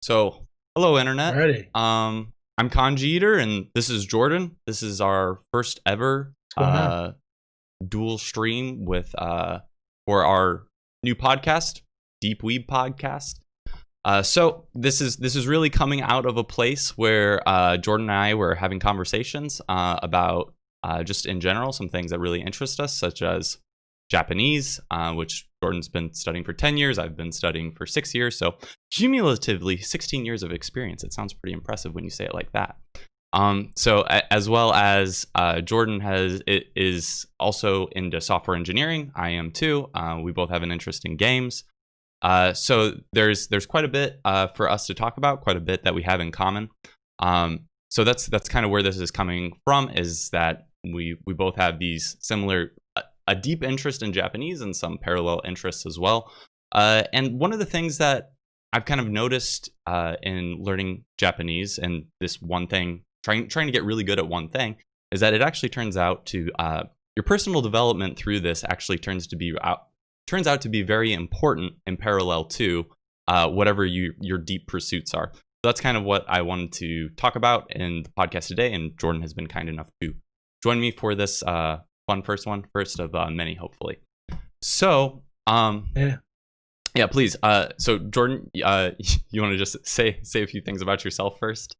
So, hello, internet. Ready. I'm Kanji Eater, and this is Jordan. This is our first ever What's going on? dual stream with for our new podcast, Deep Weeb Podcast. So this is really coming out of a place where Jordan and I were having conversations about just in general some things that really interest us, such as Japanese, which Jordan's been studying for 10 years. I've been studying for 6 years. So cumulatively 16 years of experience. It sounds pretty impressive when you say it like that. As well as Jordan is also into software engineering. I am too. We both have an interest in games. So there's quite a bit for us to talk about, quite a bit that we have in common. So that's kind of where this is coming from, is that we both have these similar a deep interest in Japanese and some parallel interests as well. And one of the things that I've kind of noticed in learning Japanese, and this one thing, trying to get really good at one thing, is that it actually turns out to your personal development through this actually turns out to be very important in parallel to whatever your deep pursuits are. So that's kind of what I wanted to talk about in the podcast today, and Jordan has been kind enough to join me for this fun first of many, hopefully. So yeah, please. So Jordan, you want to just say a few things about yourself first?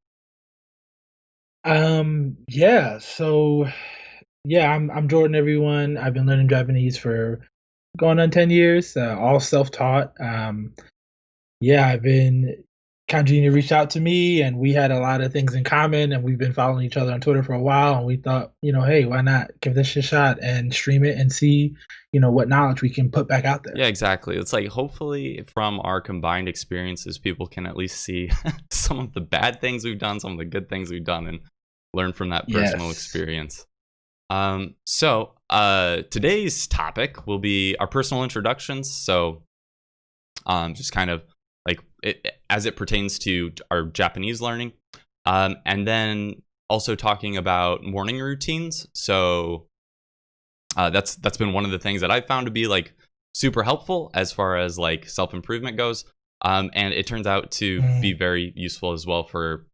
Yeah. So yeah, I'm Jordan. Everyone, I've been learning Japanese for going on 10 years. All self-taught. Yeah, Kanji Eater reached out to me, and we had a lot of things in common, and we've been following each other on Twitter for a while, and we thought, hey, why not give this a shot and stream it and see, what knowledge we can put back out there. Yeah, exactly. It's like, hopefully from our combined experiences, people can at least see some of the bad things we've done, some of the good things we've done, and learn from that personal experience. So today's topic will be our personal introductions. So just kind of like as it pertains to our Japanese learning, and then also talking about morning routines. So that's been one of the things that I found to be like super helpful as far as like self-improvement goes, and it turns out to be very useful as well for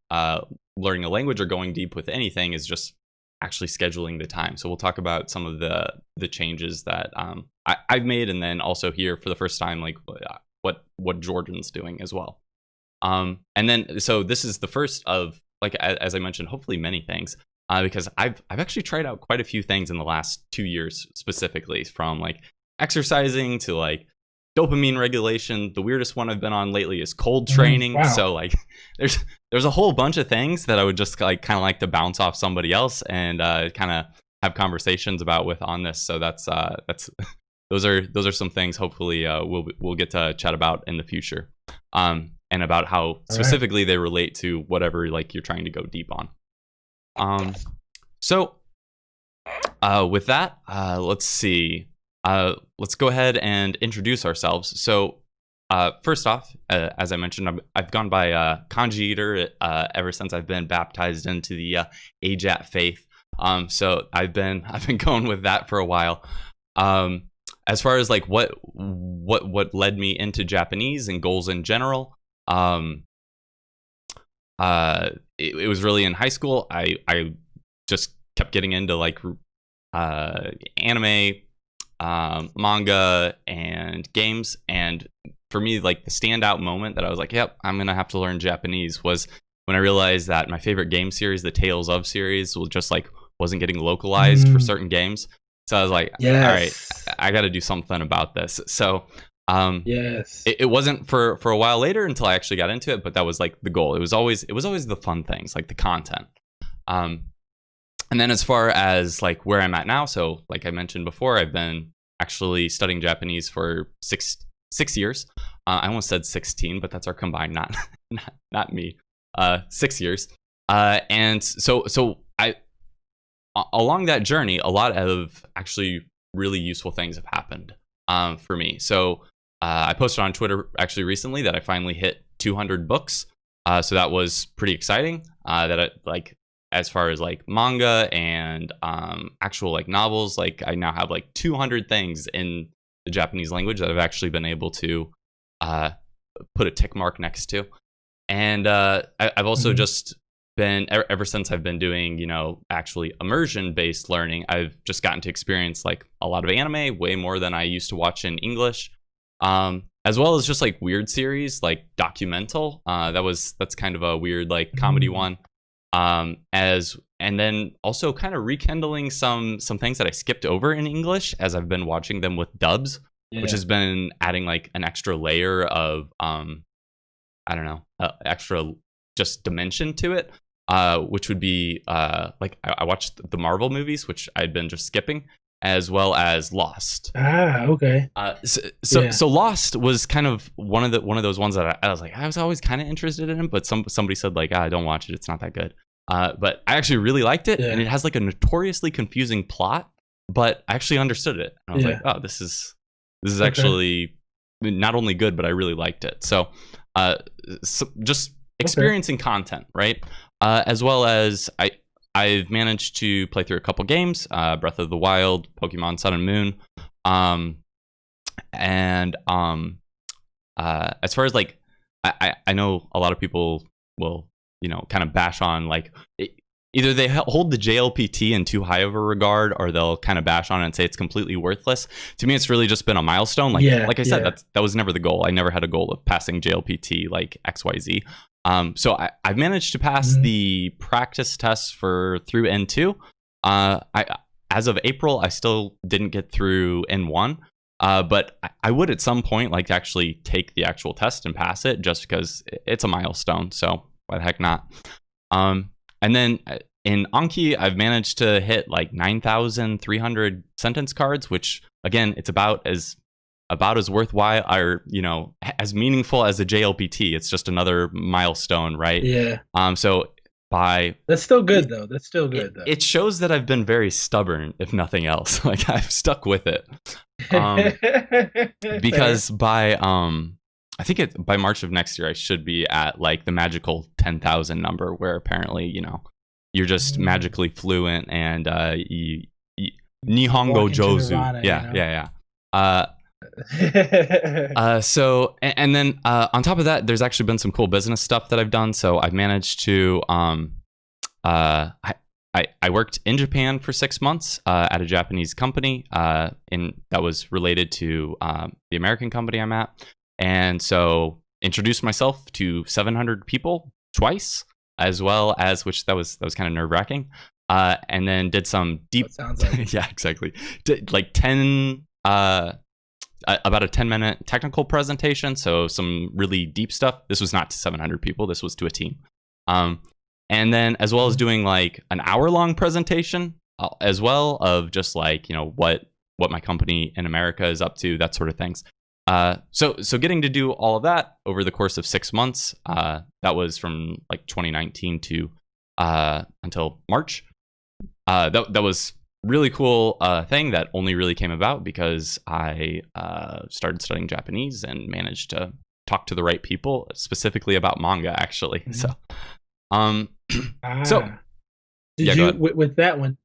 learning a language or going deep with anything, is just actually scheduling the time. So we'll talk about some of the changes that I've made, and then also here for the first time, like what Jordan's doing as well. And then so this is the first of, like, as I mentioned, hopefully many things, because I've actually tried out quite a few things in the last 2 years, specifically from like exercising to like dopamine regulation. The weirdest one I've been on lately is cold training. Wow. So like there's a whole bunch of things that I would just like kind of like to bounce off somebody else and kind of have conversations about with on this. So that's those are some things hopefully we'll get to chat about in the future, and about how specifically they relate to whatever like you're trying to go deep on. So with that, let's see. Let's go ahead and introduce ourselves. So first off, as I mentioned, I've gone by Kanji Eater ever since I've been baptized into the AJAT faith. So I've been going with that for a while. As far as like what led me into Japanese and goals in general, it was really in high school. I just kept getting into like anime, manga, and games. And for me, like the standout moment that I was like, yep, I'm gonna have to learn Japanese, was when I realized that my favorite game series, the Tales of series, was just like wasn't getting localized for certain games. So I was like, all right, I got to do something about this. So it wasn't for a while later until I actually got into it, but that was like the goal. It was always the fun things, like the content. And then as far as like where I'm at now, so like I mentioned before, I've been actually studying Japanese for six years. I almost said 16, but that's our combined, not me. 6 years. And so I, along that journey, a lot of actually really useful things have happened for me. So I posted on Twitter actually recently that I finally hit 200 books. So that was pretty exciting. That I, like, as far as like manga and actual like novels, like I now have like 200 things in the Japanese language that I've actually been able to put a tick mark next to. And I've also just been, ever since I've been doing, actually immersion based learning, I've just gotten to experience like a lot of anime, way more than I used to watch in English, as well as just like weird series like Documental. That's kind of a weird like comedy one. And then also kind of rekindling some things that I skipped over in English as I've been watching them with dubs, which has been adding like an extra layer of I don't know, extra just dimension to it, which would be like I watched the Marvel movies, which I'd been just skipping, as well as Lost. Okay. So Lost was kind of one of those ones that I was like, I was always kind of interested in, but somebody said like, don't watch it, it's not that good. But I actually really liked it, and it has like a notoriously confusing plot, but I actually understood it. And I was like, oh, this is actually not only good, but I really liked it. So just experiencing content, right? As well as I've managed to play through a couple games, Breath of the Wild, Pokemon Sun and Moon, and as far as like, I know a lot of people will, kind of bash on like either they hold the JLPT in too high of a regard, or they'll kind of bash on it and say it's completely worthless. To me, it's really just been a milestone. Like I said, that was never the goal. I never had a goal of passing JLPT like XYZ. So I've managed to pass the practice tests through N2. As of April, I still didn't get through N1. But I would at some point like to actually take the actual test and pass it, just because it's a milestone. So why the heck not? And then in Anki, I've managed to hit like 9,300 sentence cards, which again, it's about as worthwhile or as meaningful as a JLPT. It's just another milestone, right? Yeah. So that's still good though. That's still good though. It shows that I've been very stubborn, if nothing else. Like I've stuck with it. Because by I think by March of next year, I should be at like the magical 10,000 number, where apparently, you're just magically fluent and Nihongo Jozu. Nirvana, So, and then on top of that, there's actually been some cool business stuff that I've done. So I've managed to, I worked in Japan for 6 months at a Japanese company, that was related to the American company I'm at. And so introduced myself to 700 people twice, as well as, which that was kind of nerve wracking. And then did some deep, sounds like yeah, exactly. Did like 10, about a 10-minute technical presentation. So some really deep stuff. This was not to 700 people. This was to a team. And then as well as doing like an hour-long presentation as well, of just like, what my company in America is up to, that sort of things. So getting to do all of that over the course of 6 months, that was from like 2019 to until March. That was really cool thing that only really came about because I started studying Japanese and managed to talk to the right people, specifically about manga, actually. So, did you with that one?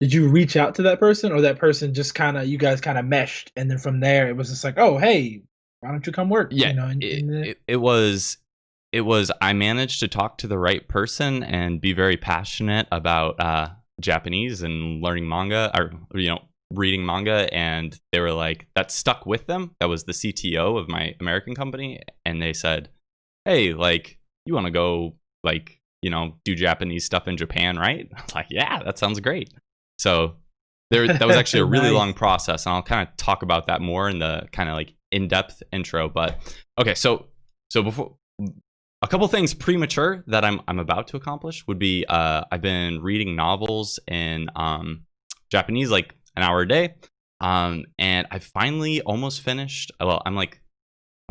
Did you reach out to that person, or that person just you guys kind of meshed, and then from there it was just like, oh hey, why don't you come work? Yeah, it was. I managed to talk to the right person and be very passionate about Japanese and learning manga, or reading manga, and they were like, that stuck with them. That was the CTO of my American company, and they said, hey, like, you want to go like do Japanese stuff in Japan, right? I was like, yeah, that sounds great. So that was actually a really long process, and I'll kind of talk about that more in the kind of like in-depth intro. But okay, so before, a couple things premature that I'm about to accomplish would be I've been reading novels in Japanese like an hour a day, and I finally almost finished. Well, I'm like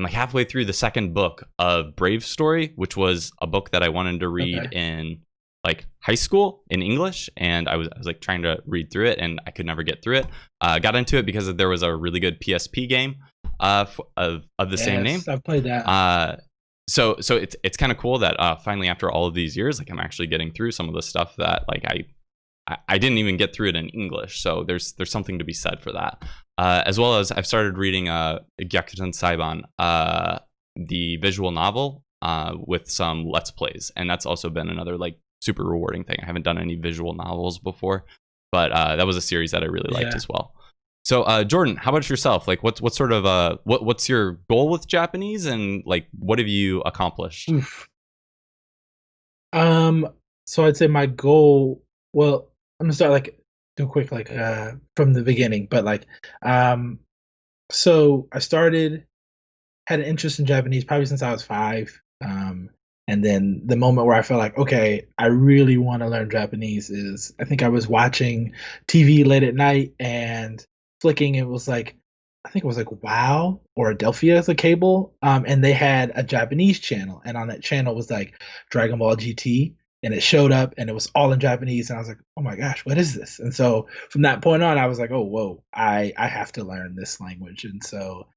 halfway through the second book of Brave Story, which was a book that I wanted to read in like high school in English, and I was like trying to read through it, and I could never get through it. Got into it because there was a really good PSP game of the same name. I've played that. So it's kind of cool that finally, after all of these years, like I'm actually getting through some of the stuff that like I didn't even get through it in English. So there's something to be said for that. As well as I've started reading Gyakuten Saiban, the visual novel with some Let's Plays, and that's also been another like super rewarding thing. I haven't done any visual novels before, but that was a series that I really liked as well. So Jordan, how about yourself? Like what sort of what's your goal with Japanese, and like what have you accomplished? Oof. So I'd say my goal, well, I'm gonna start like do quick like from the beginning, but like so I started had an interest in Japanese probably since I was 5. And then the moment where I felt like, okay, I really want to learn Japanese is I think I was watching TV late at night and flicking. It was like, I think it was like Wow or Adelphia as a cable. And they had a Japanese channel. And on that channel was like Dragon Ball GT. And it showed up and it was all in Japanese. And I was like, oh my gosh, what is this? And so from that point on, I was like, oh, whoa, I have to learn this language. And so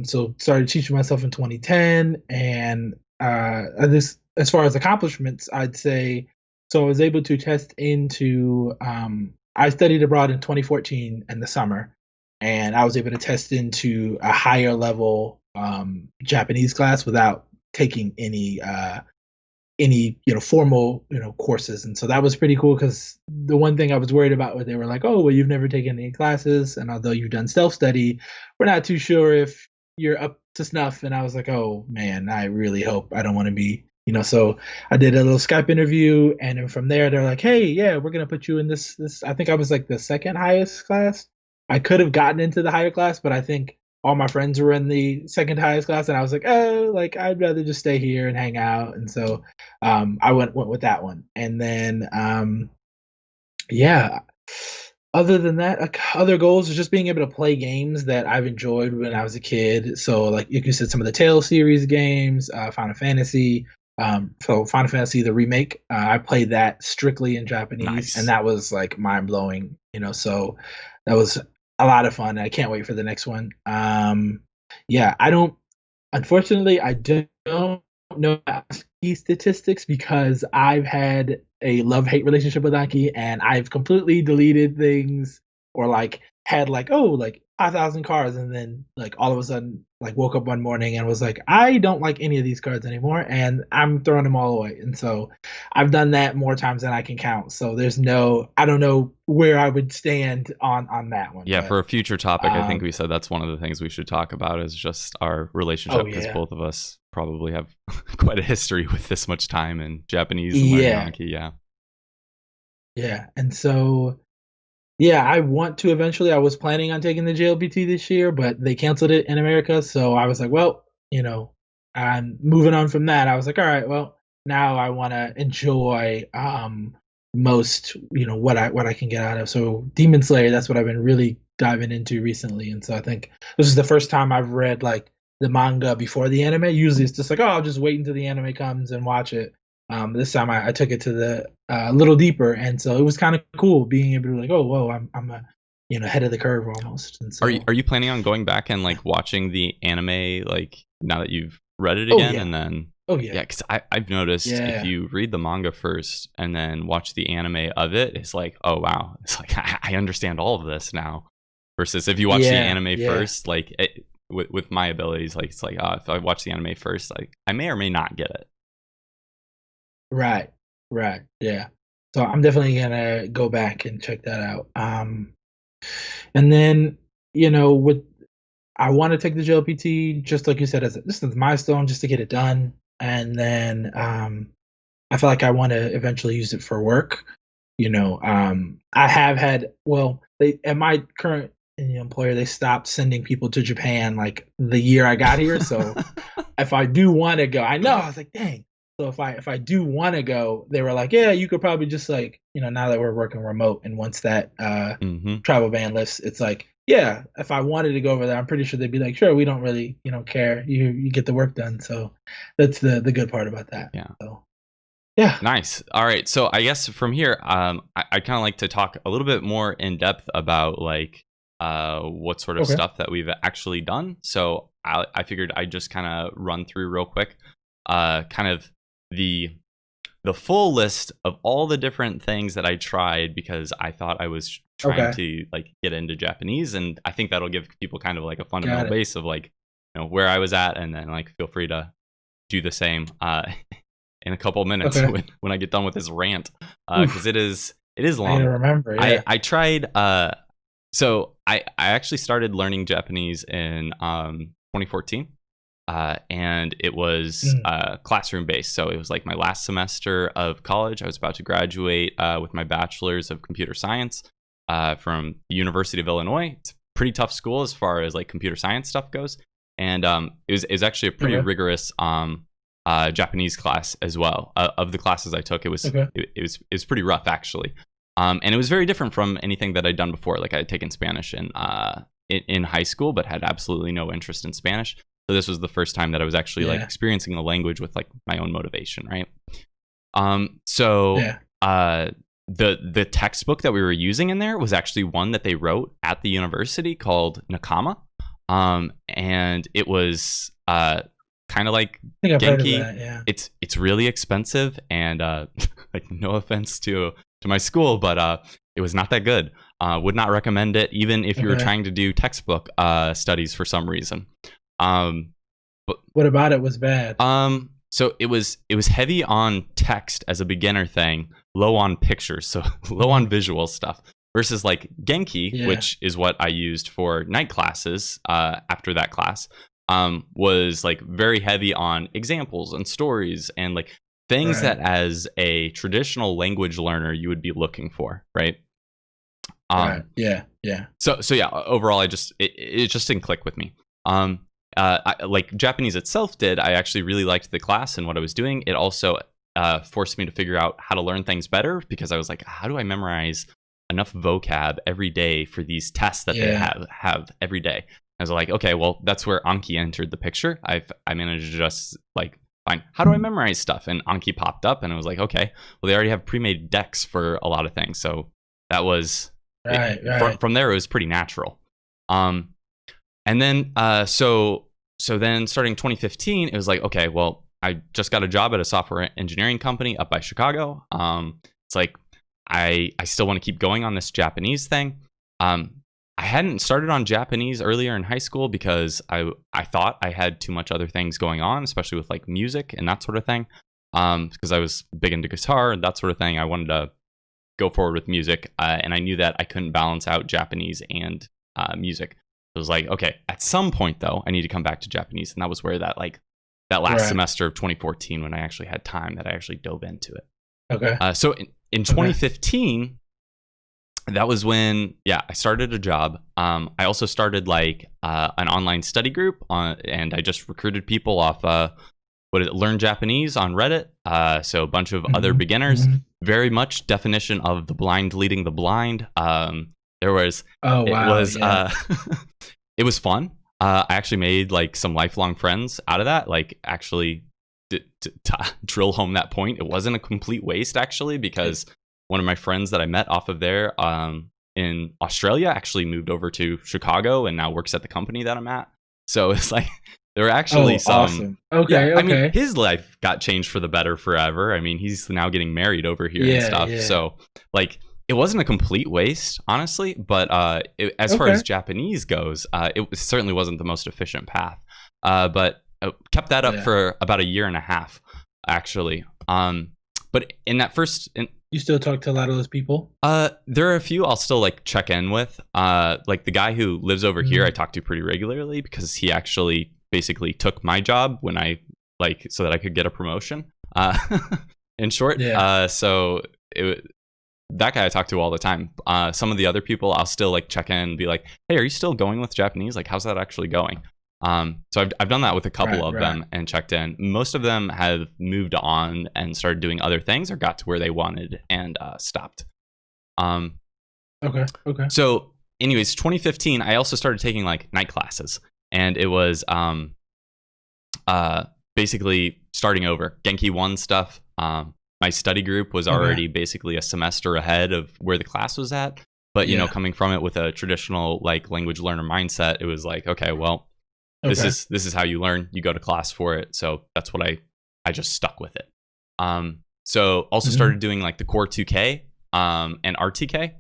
so started teaching myself in 2010, and this as far as accomplishments, I'd say so. I was able to test into. I studied abroad in 2014 in the summer, and I was able to test into a higher level Japanese class without taking any formal courses. And so that was pretty cool, because the one thing I was worried about was they were like, oh well, you've never taken any classes, and although you've done self-study, we're not too sure if you're up to snuff. And I was like, oh man, I really hope I don't want to be, so I did a little Skype interview, and then from there they're like, hey, yeah, we're gonna put you in this I think I was like the second highest class. I could have gotten into the higher class, but I think all my friends were in the second highest class, and I was like, oh, like I'd rather just stay here and hang out. And so I went with that one. And then yeah, other than that, other goals is just being able to play games that I've enjoyed when I was a kid. So like you said, some of the Tales series games, Final Fantasy. So Final Fantasy the remake, I played that strictly in Japanese. Nice. And that was like mind blowing. So that was a lot of fun. I can't wait for the next one. Unfortunately, I don't know Anki statistics, because I've had a love-hate relationship with Anki, and I've completely deleted things, or like had like 5,000 cards, and then like all of a sudden like woke up one morning and was like, I don't like any of these cards anymore, and I'm throwing them all away. And so I've done that more times than I can count. So I don't know where I would stand on that one. Yeah, but for a future topic, I think we said that's one of the things we should talk about, is just our relationship, because both of us probably have quite a history with this much time in Japanese and learning Anki. Yeah, and so I want to eventually. I was planning on taking the JLPT this year, but they canceled it in America. So I was like, well, I'm moving on from that. I was like, all right, well, now I want to enjoy most, what I can get out of. So Demon Slayer, that's what I've been really diving into recently. And so I think this is the first time I've read like the manga before the anime. Usually it's just like, oh, I'll just wait until the anime comes and watch it. This time I took it to the little deeper, and so it was kind of cool being able to like, oh, whoa, I'm ahead of the curve almost. And so, are you planning on going back and like watching the anime like now that you've read it again? And then because I've noticed if you read the manga first and then watch the anime of it, it's like, oh wow, it's like I understand all of this now. Versus if you watch the anime first, like with my abilities, like it's like if I watch the anime first, like I may or may not get it. Right. Yeah. So I'm definitely gonna go back and check that out. And then I want to take the JLPT, just like you said, as a milestone, just to get it done. And then I feel like I want to eventually use it for work. I have had they at my current employer, they stopped sending people to Japan like the year I got here. So if I do want to go, I was like, dang. So if I do want to go, they were like, yeah, you could probably just like, now that we're working remote, and once that travel ban lifts, it's like, yeah, if I wanted to go over there, I'm pretty sure they'd be like, sure, we don't really, care. You get the work done. So that's the good part about that. Yeah. So, yeah. Nice. All right. So I guess from here, I kind of like to talk a little bit more in depth about like what sort of stuff that we've actually done. So I figured I'd just kind of run through real quick, kind of the full list of all the different things that I tried, because I thought I was trying to like get into Japanese, and I think that'll give people kind of like a fundamental base of like where I was at, and then like feel free to do the same in a couple of minutes when I get done with this rant, because it is long. I gotta remember. Yeah. I tried. So I actually started learning Japanese in 2014. And it was classroom based. So it was like my last semester of college. I was about to graduate with my bachelor's of computer science from the University of Illinois. It's a pretty tough school as far as like computer science stuff goes. And it was actually a pretty rigorous Japanese class as well. Of the classes I took, it was pretty rough actually. And it was very different from anything that I'd done before. Like I had taken Spanish in high school, but had absolutely no interest in Spanish. So this was the first time that I was actually like experiencing the language with like my own motivation, right? The textbook that we were using in there was actually one that they wrote at the university called Nakama, and it was kind of like Genki. It's really expensive, and like no offense to my school, but it was not that good. Would not recommend it, even if you were trying to do textbook studies for some reason. But what about it was bad? So it was heavy on text as a beginner thing, low on pictures, so low on visual stuff. Versus like Genki, which is what I used for night classes after that class, was like very heavy on examples and stories and like things that as a traditional language learner you would be looking for, right? So yeah, overall, it just didn't click with me. Like Japanese itself did. I actually really liked the class and what I was doing. It also forced me to figure out how to learn things better, because I was like, how do I memorize enough vocab every day for these tests that they have every day? I was like, okay, well, that's where Anki entered the picture. I managed to just like find, how do I memorize stuff? And Anki popped up, and I was like, okay, well, they already have pre-made decks for a lot of things. So that was from there, it was pretty natural. And then, so then starting 2015, it was like, okay, well, I just got a job at a software engineering company up by Chicago. It's like, I still want to keep going on this Japanese thing. I hadn't started on Japanese earlier in high school because I thought I had too much other things going on, especially with like music and that sort of thing. Because I was big into guitar and that sort of thing. I wanted to go forward with music, and I knew that I couldn't balance out Japanese and music. It was like, okay, at some point though, I need to come back to Japanese, and that was where that last semester of 2014, when I actually had time, that I actually dove into it. Okay. So in 2015, that was when I started a job. I also started like an online study group and I just recruited people off Learn Japanese on Reddit. So a bunch of other beginners. Very much definition of the blind leading the blind. There was it was fun. I actually made like some lifelong friends out of that. Like actually to drill home that point, it wasn't a complete waste actually, because one of my friends that I met off of there in Australia actually moved over to Chicago and now works at the company that I'm at. So it's like there were actually some awesome. Okay. I mean, his life got changed for the better forever. I mean, he's now getting married over here and stuff. So like, it wasn't a complete waste, honestly, but as far as Japanese goes, it certainly wasn't the most efficient path. But I kept that up for about a year and a half, actually. But in that first... You still talk to a lot of those people? There are a few I'll still like check in with. Like the guy who lives over here, I talk to pretty regularly, because he actually basically took my job when so that I could get a promotion. In short, so that guy I talk to all the time. Some of the other people I'll still like check in and be like, hey, are you still going with Japanese? Like, how's that actually going? So I've done that with a couple of them and checked in. Most of them have moved on and started doing other things, or got to where they wanted and stopped. Okay. So anyways, 2015, I also started taking like night classes, and it was basically starting over Genki 1 stuff. My study group was already basically a semester ahead of where the class was at. But, you know, coming from it with a traditional like language learner mindset, it was like, okay, well, this is how you learn. You go to class for it. So that's what I just stuck with it. So also started doing like the core 2K and RTK.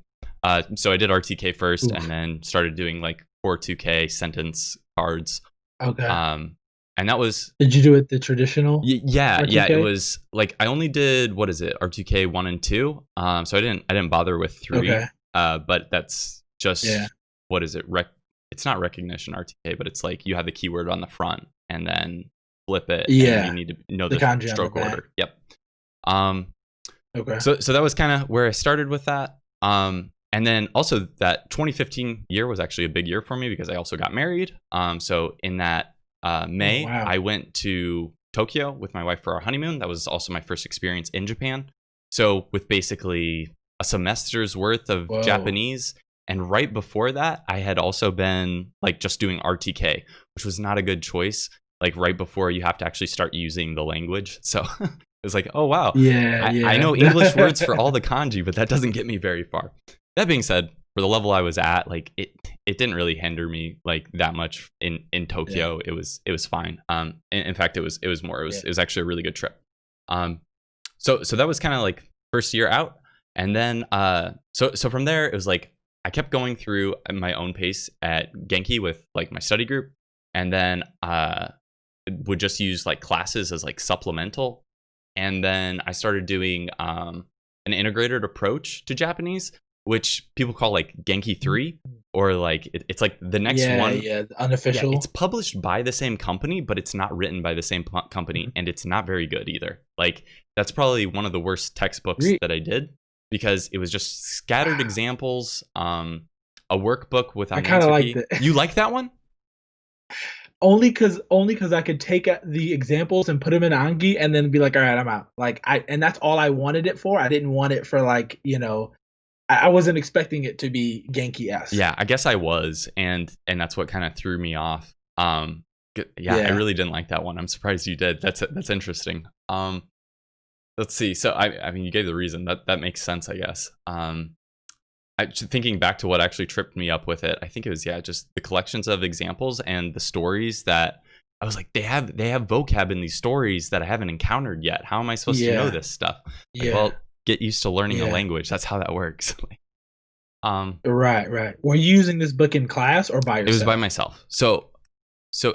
So I did RTK first and then started doing like core 2K sentence cards. Okay. And that was Did you do it the traditional yeah, it RTK? was like I only did, what is it, R2K 1 and 2. So I didn't bother with 3. Okay. But that's Yeah. just, what is it? It's not recognition RTK, but it's like you have the keyword on the front and then flip it and you Yeah. need to know The the kanji on the stroke back. order. Yep. Um Okay. so that was kind of where I started with that. And then also that 2015 year was actually a big year for me because I also got married. So in that May, wow. I went to Tokyo with my wife for our honeymoon. That was also my first experience in Japan. So with basically a semester's worth of Whoa. Japanese. And right before that, I had also been like just doing RTK, which was not a good choice. Like right before you have to actually start using the language. So it was like, oh, wow. Yeah. I know English words for all the kanji, but that doesn't get me very far. That being said, for the level I was at, like it didn't really hinder me like that much in Tokyo. Yeah. It was fine. In fact, it was actually a really good trip. So that was kind of like first year out, and then so from there it was like I kept going through at my own pace at Genki with like my study group, and then would just use like classes as like supplemental, and then I started doing an integrated approach to Japanese, which people call like Genki 3, or like it's like the next one. Yeah, unofficial. Yeah, it's published by the same company, but it's not written by the same company, and it's not very good either. Like that's probably one of the worst textbooks that I did because it was just scattered examples, a workbook without. I kind of liked it. You like that one? Only because I could take the examples and put them in Anki and then be like, all right, I'm out. Like and that's all I wanted it for. I didn't want it for like, I wasn't expecting it to be Genki-esque. Yeah, I guess I was, and that's what kind of threw me off. I really didn't like that one. I'm surprised you did. That's interesting. Let's see. So I mean, you gave the reason that makes sense, I guess. Thinking back to what actually tripped me up with it, I think it was just the collections of examples and the stories that I was like, they have vocab in these stories that I haven't encountered yet. How am I supposed to know this stuff? Like, well, get used to learning a language. That's how that works. Right. Were you using this book in class or by yourself? It was by myself. So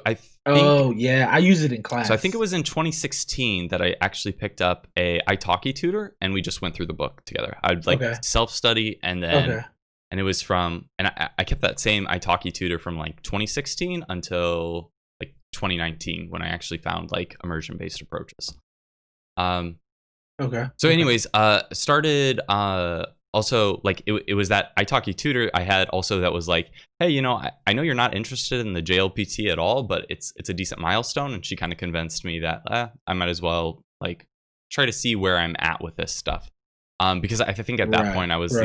I think, I use it in class. So I think it was in 2016 that I actually picked up a italki tutor, and we just went through the book together. I'd like self-study, and then and it was from, and I kept that same italki tutor from like 2016 until like 2019 when I actually found like immersion-based approaches. So anyways, started also like it was that italki tutor I had also that was like, hey, I know you're not interested in the JLPT at all, but it's a decent milestone, and she kind of convinced me that I might as well like try to see where I'm at with this stuff. Because I think at that point I was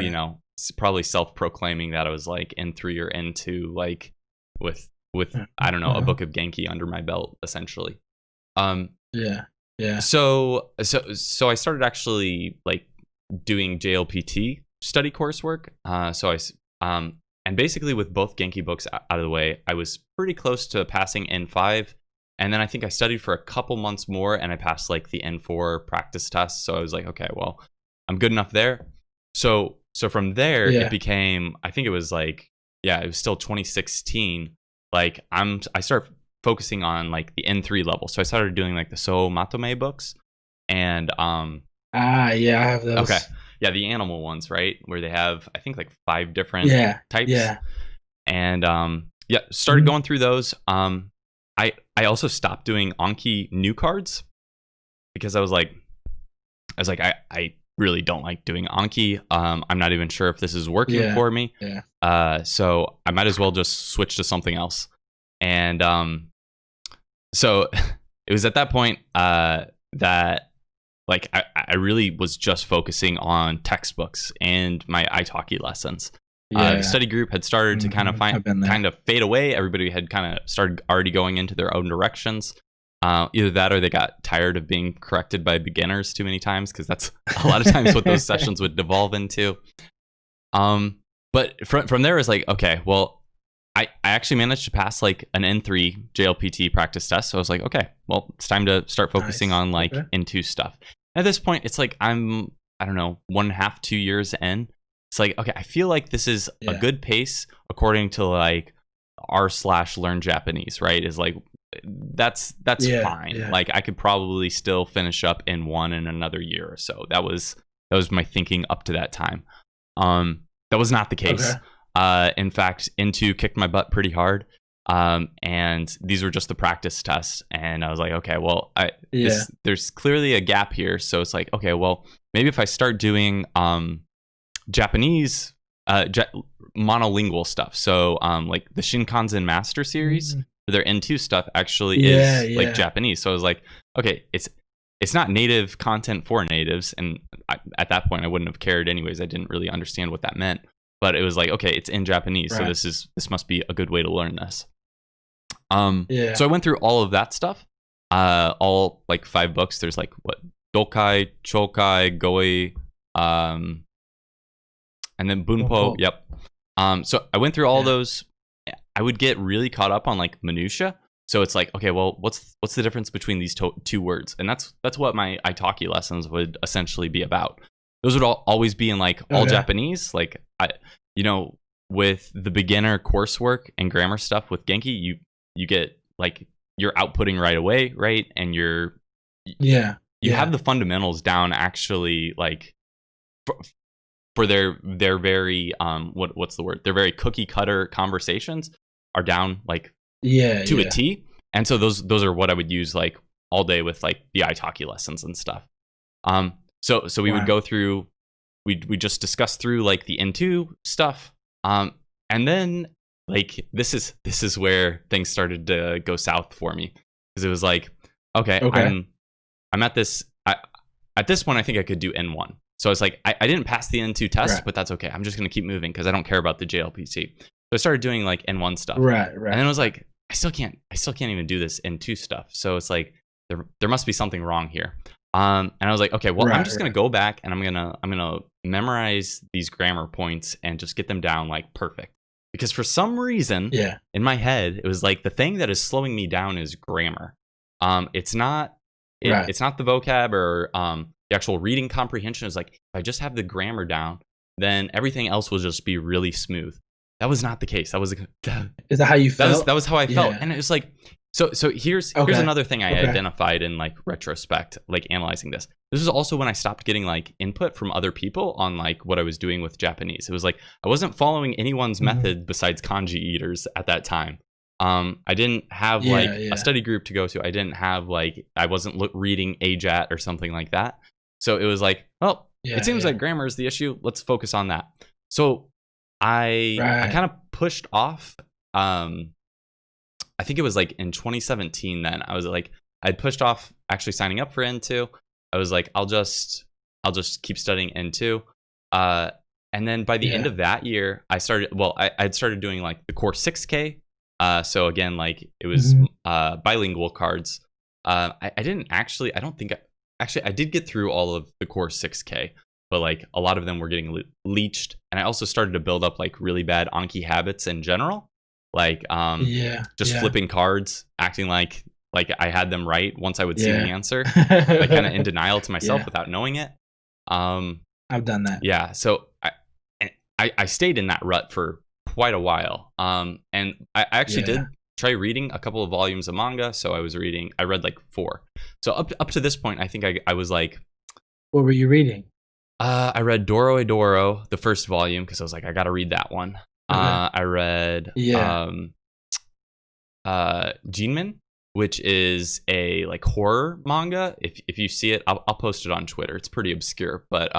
probably self-proclaiming that I was like N3 or N2, like with I don't know, a book of Genki under my belt essentially. So I started actually like doing JLPT study coursework. And basically with both Genki books out of the way, I was pretty close to passing N5. And then I think I studied for a couple months more and I passed like the N4 practice test. So I was like, okay, well, I'm good enough there. So from there, it became, I think it was like, it was still 2016. Like I started focusing on like the N3 level. So I started doing like the So Matome books, and I have those. Okay. Yeah, the animal ones, right? Where they have, I think, like 5 different types. Yeah. And started going through those. I also stopped doing Anki new cards because I was like, I really don't like doing Anki. I'm not even sure if this is working for me. Yeah. So I might as well just switch to something else. And so it was at that point that like I really was just focusing on textbooks and my italki lessons. The study group had started to kind of fade away. Everybody had kind of started already going into their own directions. Either that or they got tired of being corrected by beginners too many times, because that's a lot of times what those sessions would devolve into. But from there, it was like, okay, well, I actually managed to pass like an N3 JLPT practice test. So I was like, okay, well, it's time to start focusing on like N2 stuff. At this point, it's like I don't know, 1.5, 2 years in. It's like, okay, I feel like this is a good pace according to like r/learn Japanese, right? Is like that's Yeah, fine. yeah. Like I could probably still finish up in one in another year or so. That was my thinking up to that time. That was not the case. Okay. In fact, Into kicked my butt pretty hard. And these were just the practice tests, and I was like, okay, well, Yeah. there's clearly a gap here. So it's like, okay, well, maybe if I start doing Japanese monolingual stuff, so like the Shinkansen Master series, Mhm. their N2 stuff actually Yeah, is like yeah. Japanese. So I was like, okay, it's not native content for natives, and at that point I wouldn't have cared anyways. I didn't really understand what that meant, but it was like, okay, it's in Japanese, so Right. this must be a good way to learn this. Yeah. So I went through all of that stuff, all like 5 books. There's like what, Dokai, Chokai, Goi, and then Bunpo. Bunpo. Yep. So I went through all Yeah. those. I would get really caught up on like minutia. So it's like, okay, well, what's the difference between these two words? And that's what my Italki lessons would essentially be about. Those would always be in like all Okay. Japanese. Like with the beginner coursework and grammar stuff with Genki, you get like you're outputting right away, right? And you Yeah. have the fundamentals down actually, like for their very what's the word? Their very cookie cutter conversations are down like Yeah. to Yeah. a T. And so those are what I would use like all day with like the Italki lessons and stuff. So we would Wow. go through, we just discuss through like the N2 stuff. And then like this is where things started to go south for me, because it was like, okay, Okay. I'm at this at this point I think I could do N1. So it's like I didn't pass the N2 test, Right. but that's okay. I'm just gonna keep moving because I don't care about the JLPT. So I started doing like N1 stuff. Right. And Right. then I was like, I still can't even do this N2 stuff. So it's like there must be something wrong here. And I was like, okay, well, I'm Right. just gonna go back and I'm gonna memorize these grammar points and just get them down like perfect. Because for some reason Yeah. in my head, it was like the thing that is slowing me down is grammar. It's not Right. it's not the vocab or the actual reading comprehension. Is like if I just have the grammar down, then everything else will just be really smooth. That was not the case. That was Is that how you felt? that was how I felt. Yeah. And it was like, so here's Okay. another thing I Okay. identified in like retrospect, like analyzing this. This was also when I stopped getting like input from other people on like what I was doing with Japanese. It was like I wasn't following anyone's Mhm. method besides Kanji Eaters at that time. I didn't have Yeah, like yeah. a study group to go to. I didn't have like, I wasn't reading AJAT or something like that. So it was like, well, Yeah. it seems Yeah. like grammar is the issue. Let's focus on that. So I Right. kind of pushed off. I think it was like in 2017. Then I was like, I'd pushed off actually signing up for N2. I was like, I'll just keep studying N2. And then by the end Yeah. of that year, I started. Well, I'd started doing like the core 6K. So again, like it was Mhm. bilingual cards. I didn't actually. I don't think. Actually, I did get through all of the core 6K, but like a lot of them were getting leached, and I also started to build up like really bad Anki habits in general, like Yeah. just Yeah. flipping cards, acting like I had them right once I would see the Yeah. answer, like kind of in denial to myself Yeah. without knowing it. Um, I've done that. yeah, so I stayed in that rut for quite a while. And I actually Yeah. did try reading a couple of volumes of manga. So I read like 4. So up to this point, I think I was like, What were you reading? I read Doro Edoro, the first volume, because I was like, I gotta read that one. Okay. I read Yeah. Jinmin, which is a like horror manga. If you see it, I'll post it on Twitter. It's pretty obscure, but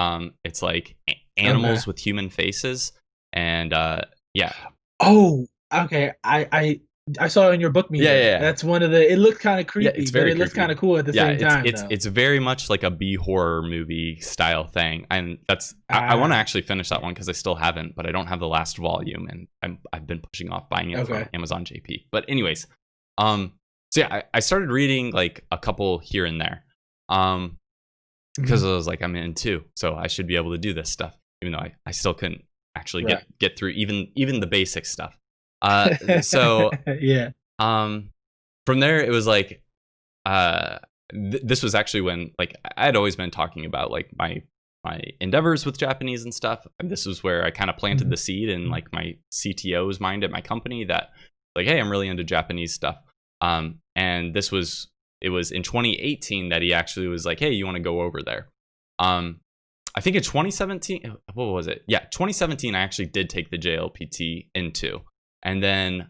it's like animals Okay. with human faces, and yeah, Oh, okay. I saw it in your book meter. Yeah. That's one of the. It looked kind of creepy, Yeah, it's but very it looks creepy. kind of cool at the Yeah, same time. it's very much like a B horror movie style thing, and that's I want to actually finish that one because I still haven't, but I don't have the last volume, and I've been pushing off buying it from Okay. Amazon JP. But anyways, so yeah, I started reading like a couple here and there, because I was like, I'm in 2, so I should be able to do this stuff, even though I still couldn't actually Right. get through even the basic stuff. So yeah. from there it was like this was actually when like I had always been talking about like my endeavors with Japanese and stuff, and this was where I kind of planted the seed in like my CTO's mind at my company that like, hey, I'm really into Japanese stuff. And it was in 2018 that he actually was like, hey, you want to go over there? I think in 2017, what was it? Yeah, 2017, I actually did take the JLPT into. And then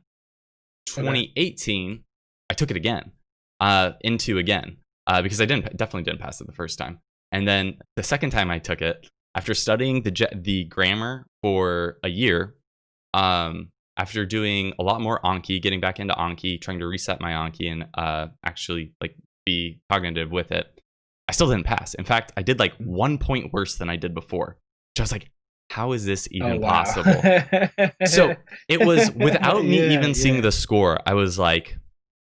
2018, I took it again, because I definitely didn't pass it the first time. And then the second time I took it, after studying the grammar for a year, after doing a lot more Anki, getting back into Anki, trying to reset my Anki and actually like be cognitive with it, I still didn't pass. In fact, I did like 1 point worse than I did before. Which I was like, how is this even possible? So it was without me even seeing the score, I was like,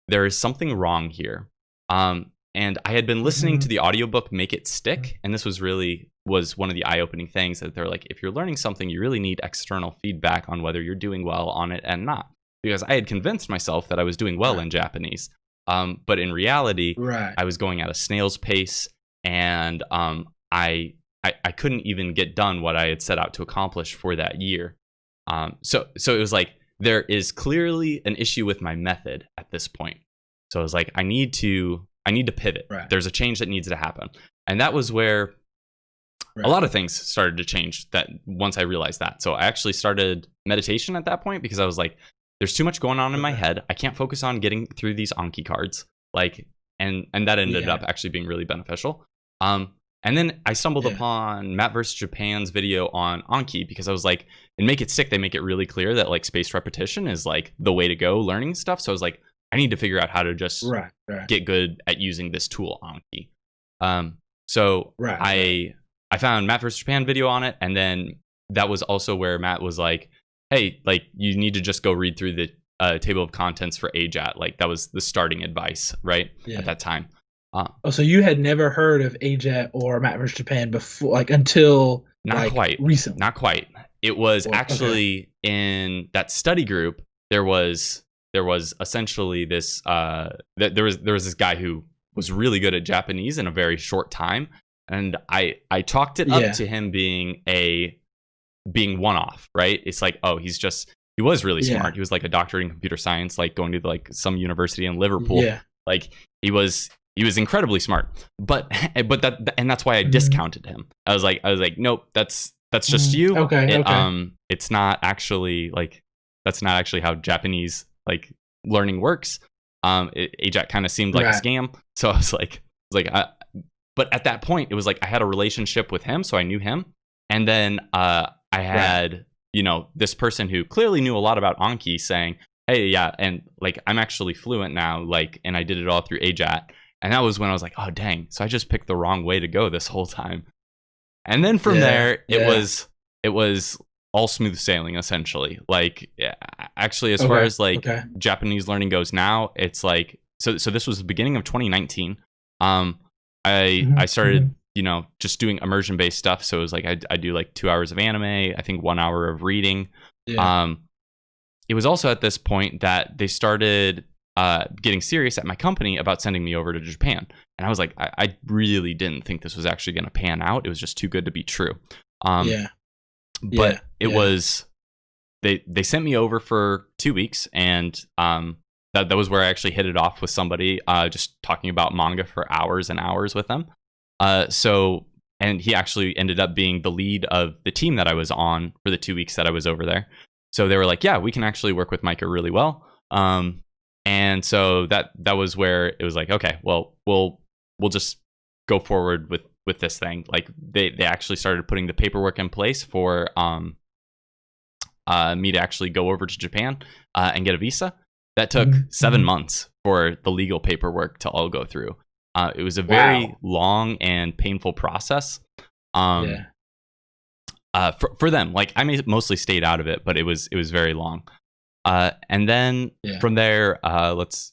there is something wrong here. And I had been listening to the audiobook Make It Stick, and this was one of the eye-opening things that they're like, if you're learning something, you really need external feedback on whether you're doing well on it and not. Because I had convinced myself that I was doing well in Japanese. But in reality, I was going at a snail's pace, and I couldn't even get done what I had set out to accomplish for that year. So it was like, there is clearly an issue with my method at this point. So I was like, I need to pivot. There's a change that needs to happen. And that was where a lot of things started to change that once I realized that. So I actually started meditation at that point because I was like, there's too much going on in my head. I can't focus on getting through these Anki cards. And that ended up actually being really beneficial. And then I stumbled upon Matt vs. Japan's video on Anki because I was like, in Make It Stick, they make it really clear that like spaced repetition is like the way to go learning stuff. So I was like, I need to figure out how to just get good at using this tool, Anki. I found Matt vs. Japan video on it, and then that was also where Matt was like, hey, like you need to just go read through the table of contents for AJAT. Like that was the starting advice, right? At that time. So you had never heard of AJAT or Matt vs. Japan before, like until not quite recently. Not quite. It was actually in that study group. There was essentially this. There was this guy who was really good at Japanese in a very short time, and I talked it up to him being one off. Right? It's like, oh, he was really smart. He was like a doctorate in computer science, like going to like some university in Liverpool. Like he was incredibly smart, but that's why I discounted him. I was like, nope, that's just you. It's not actually like, that's not actually how Japanese like learning works. AJAT kind of seemed like a scam. So I was like, but at that point it was like, I had a relationship with him. So I knew him. And then, I had, this person who clearly knew a lot about Anki saying, hey, yeah. And like, I'm actually fluent now, like, and I did it all through AJAT. And that was when I was like, oh, dang. So I just picked the wrong way to go this whole time. And then from there, it was all smooth sailing, essentially. Like, actually, as far as like Japanese learning goes now, it's like, so this was the beginning of 2019. I started, just doing immersion based stuff. So it was like, I do like 2 hours of anime, I think 1 hour of reading. It was also at this point that they started getting serious at my company about sending me over to Japan. And I was like, I really didn't think this was actually going to pan out. It was just too good to be true. But it was, they sent me over for 2 weeks, and that was where I actually hit it off with somebody, just talking about manga for hours and hours with them. And he actually ended up being the lead of the team that I was on for the 2 weeks that I was over there. So they were like, yeah, we can actually work with Micah really well. And so that was where it was like, okay, well, we'll just go forward with this thing. Like they actually started putting the paperwork in place for me to actually go over to Japan and get a visa. That took 7 months for the legal paperwork to all go through. It was a very long and painful process. For them, like I mostly stayed out of it, but it was very long. And then from there, was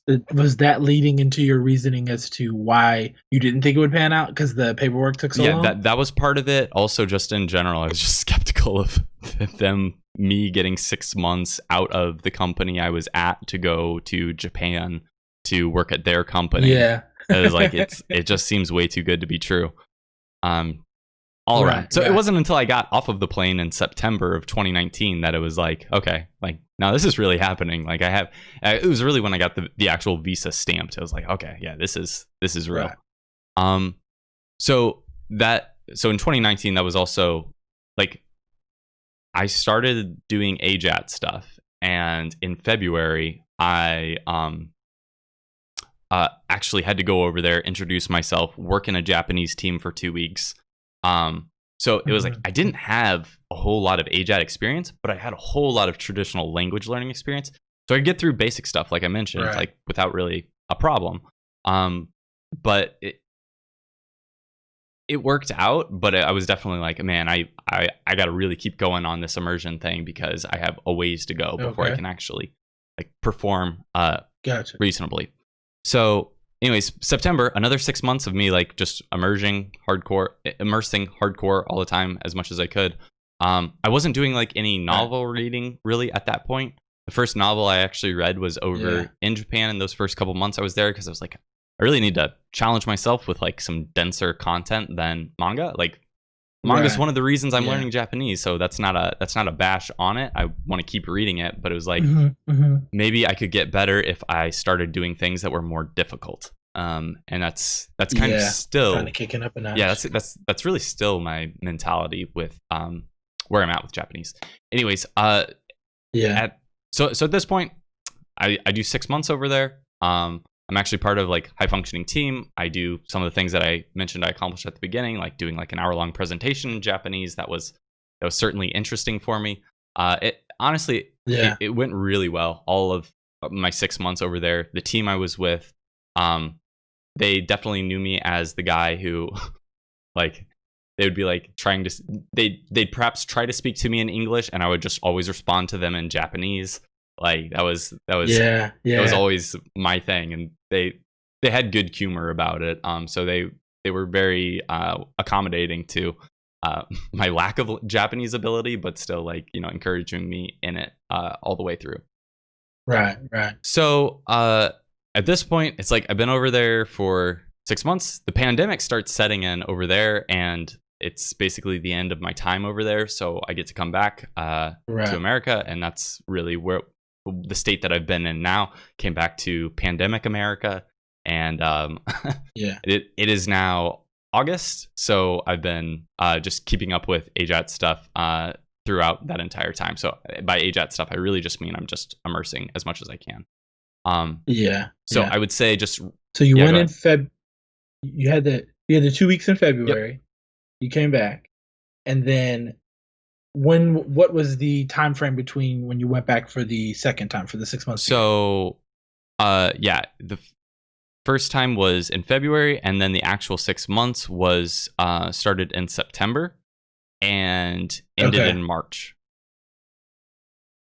that leading into your reasoning as to why you didn't think it would pan out because the paperwork took so long? That was part of it. Also, just in general, I was just skeptical of me getting 6 months out of the company I was at to go to Japan to work at their company. It was like it just seems way too good to be true. all around. Right, So right. it wasn't until I got off of the plane in September of 2019 that it was like, okay, like now this is really happening. Like it was really when I got the actual visa stamped. I was like, okay, yeah, this is real. Right. So in 2019, that was also like I started doing AJAT stuff, and in February I actually had to go over there, introduce myself, work in a Japanese team for 2 weeks. So it was like I didn't have a whole lot of AJAT experience, but I had a whole lot of traditional language learning experience. So I could get through basic stuff, like I mentioned, Right. like without really a problem. But it worked out, but I was definitely like, man, I got to really keep going on this immersion thing because I have a ways to go before I can actually like perform Gotcha. reasonably. So anyways, September, another 6 months of me like just immersing hardcore all the time as much as I could. I wasn't doing like any novel reading really at that point. The first novel I actually read was over in Japan in those first couple months I was there, because I was like, I really need to challenge myself with like some denser content than manga. Like manga is one of the reasons I'm learning Japanese, so that's not a bash on it. I want to keep reading it, but it was like maybe I could get better if I started doing things that were more difficult. And that's kind of still kind of kicking up a notch. Yeah, that's really still my mentality with where I'm at with Japanese. Anyways, so at this point, I do 6 months over there. I'm actually part of like high functioning team. I do some of the things that I mentioned I accomplished at the beginning, like doing like an hour-long presentation in Japanese. That was certainly interesting for me. It honestly, it went really well. All of my 6 months over there, the team I was with, they definitely knew me as the guy who like they would be like trying to they'd perhaps try to speak to me in English, and I would just always respond to them in Japanese. Like that was that was always my thing, and they had good humor about it. So they were very accommodating to my lack of Japanese ability, but still like, you know, encouraging me in it all the way through. Right. So at this point, it's like I've been over there for 6 months. The pandemic starts setting in over there, and it's basically the end of my time over there. So I get to come back to America, and that's really where the state that I've been in now. Came back to pandemic America, and it is now August. So I've been just keeping up with AJAT stuff throughout that entire time. So by AJAT stuff, I really just mean I'm just immersing as much as I can. So I would say just so you went in you had the 2 weeks in February. Yep. You came back, and then what was the time frame between when you went back for the second time for the 6 months? So the first time was in February, and then the actual 6 months was started in September and ended in March.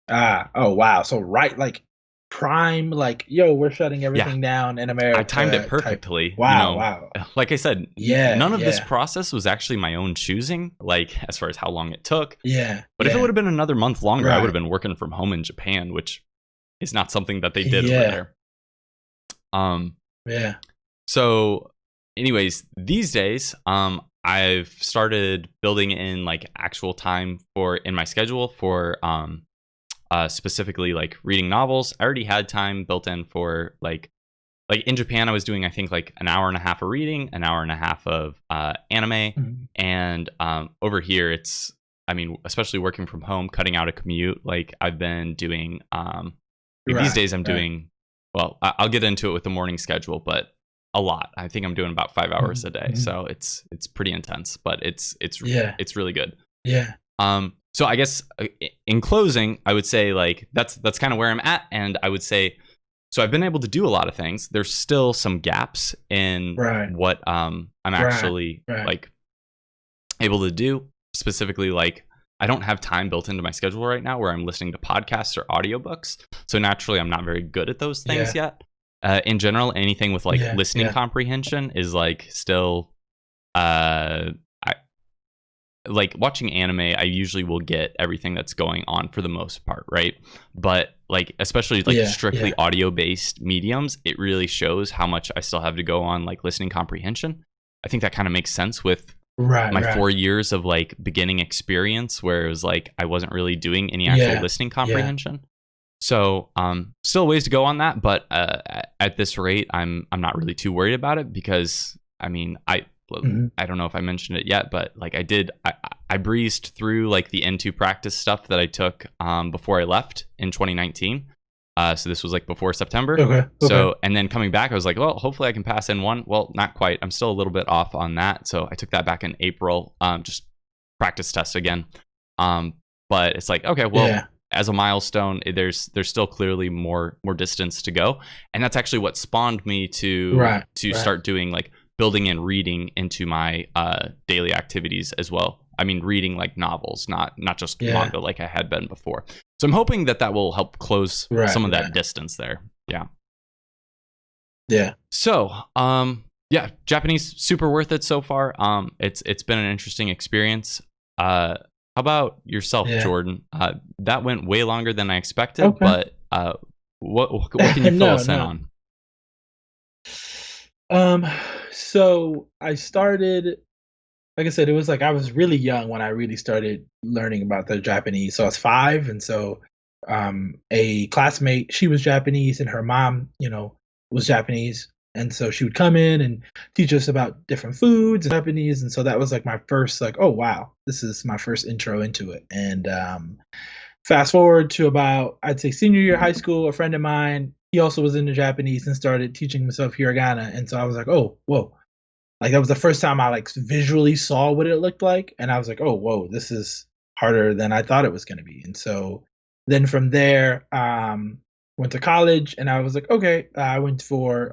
Oh wow. So like prime, like, yo, we're shutting everything down in America. I timed it perfectly. Wow. Like I said, none of this process was actually my own choosing, like as far as how long it took. But if it would have been another month longer, I would have been working from home in Japan, which is not something that they did over there. So anyways, these days, I've started building in like actual time in my schedule for specifically like reading novels. I already had time built in for like in Japan I was doing I think like an hour and a half of reading, an hour and a half of anime, and over here it's, I mean, especially working from home, cutting out a commute, like I've been doing these days I'm doing, well, I'll get into it with the morning schedule, but a lot. I think I'm doing about 5 hours a day, so it's pretty intense, but it's really good. So I guess in closing, I would say like that's kind of where I'm at, and I would say, so I've been able to do a lot of things. There's still some gaps in what I'm actually like able to do. Specifically, like I don't have time built into my schedule right now where I'm listening to podcasts or audiobooks. So naturally, I'm not very good at those things yet. In general, anything with like listening comprehension is like still like watching anime, I usually will get everything that's going on for the most part, right? But like especially like strictly audio based mediums, it really shows how much I still have to go on like listening comprehension. I think that kind of makes sense with my Right. 4 years of like beginning experience, where it was like I wasn't really doing any actual Yeah. listening Yeah. comprehension. So still ways to go on that, but at this rate, I'm not really too worried about it, because I mean Mhm. I don't know if I mentioned it yet, but like I breezed through like the N2 practice stuff that I took before I left in 2019. So this was like before September. Okay. So, and then coming back, I was like, well, hopefully I can pass N1. Well, not quite. I'm still a little bit off on that. So I took that back in April, just practice test again. But it's like, okay, well, Yeah. as a milestone, there's still clearly more distance to go. And that's actually what spawned me to Right. start doing like building in reading into my daily activities as well. I mean, reading like novels, not just Yeah. manga like I had been before. So I'm hoping that will help close some of that distance there. Yeah. Yeah. So, yeah, Japanese super worth it so far. It's been an interesting experience. How about yourself, Yeah. Jordan? That went way longer than I expected, Okay. but what can you fill us in on? So I started, like I said, it was like I was really young when I really started learning about the Japanese. So I was 5, and so a classmate, she was Japanese, and her mom, was Japanese, and so she would come in and teach us about different foods and Japanese, and so that was like my first, like, oh wow, this is my first intro into it. And fast forward to about, I'd say, senior year of high school, a friend of mine, he also was into Japanese and started teaching himself hiragana, and so I was like, oh whoa, like that was the first time I like visually saw what it looked like, and I was like, oh whoa, this is harder than I thought it was going to be. And so then from there, went to college, and I was like, okay, I went for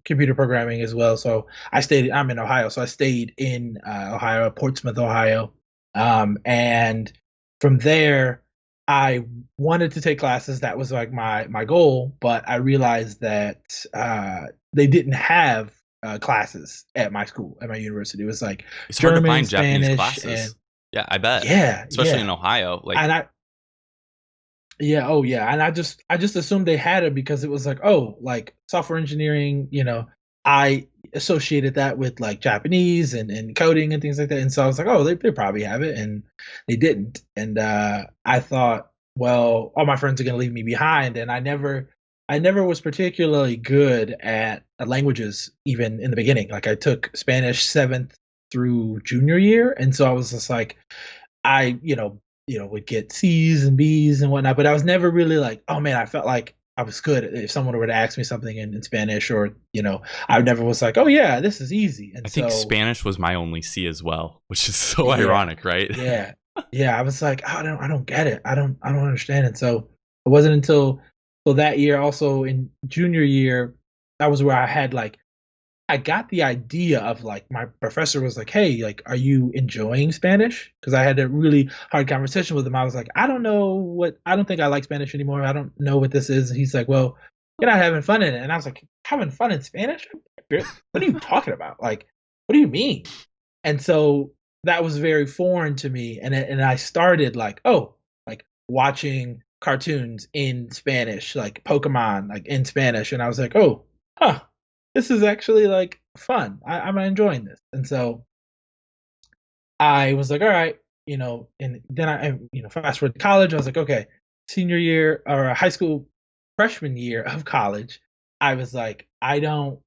computer programming as well. So I'm in Ohio, so I stayed in Ohio, Portsmouth, Ohio, and from there I wanted to take classes. That was like my goal, but I realized that they didn't have classes at my school, at my university. It was like It's hard to German, find Japanese Spanish, and classes. Yeah, I bet. yeah, Especially in yeah. Ohio. Like, And oh yeah, and I just assumed they had it because it was like, oh, like software engineering, I associated that with like Japanese and coding and things like that. And so I was like, oh, they probably have it, and they didn't. And I thought, well, all my friends are gonna leave me behind, and I never was particularly good at languages, even in the beginning. Like I took Spanish 7th through junior year, and so I was just like, I, would get C's and B's and whatnot, but I was never really like, oh man, I felt like I was good if someone were to ask me something in Spanish, or, I never was like, oh yeah, this is easy. And I think so, Spanish was my only C as well, which is so yeah, ironic, right? yeah, yeah. I was like, oh, I don't get it. I don't understand it. So it wasn't until that year, also in junior year, that was where I got the idea of like, my professor was like, "Hey, like, are you enjoying Spanish?" Because I had a really hard conversation with him. I was like, I don't think I like Spanish anymore. I don't know what this is." And he's like, "Well, you're not having fun in it." And I was like, "Having fun in Spanish? What are you talking about? Like, what do you mean?" And so that was very foreign to me. And I started like, oh, like watching cartoons in Spanish, like Pokemon, like in Spanish. And I was like, oh, huh, this is actually like fun. I'm enjoying this. And so I was like, all right, and then fast forward to college, I was like, okay, senior year or high school, freshman year of college, I was like, I don't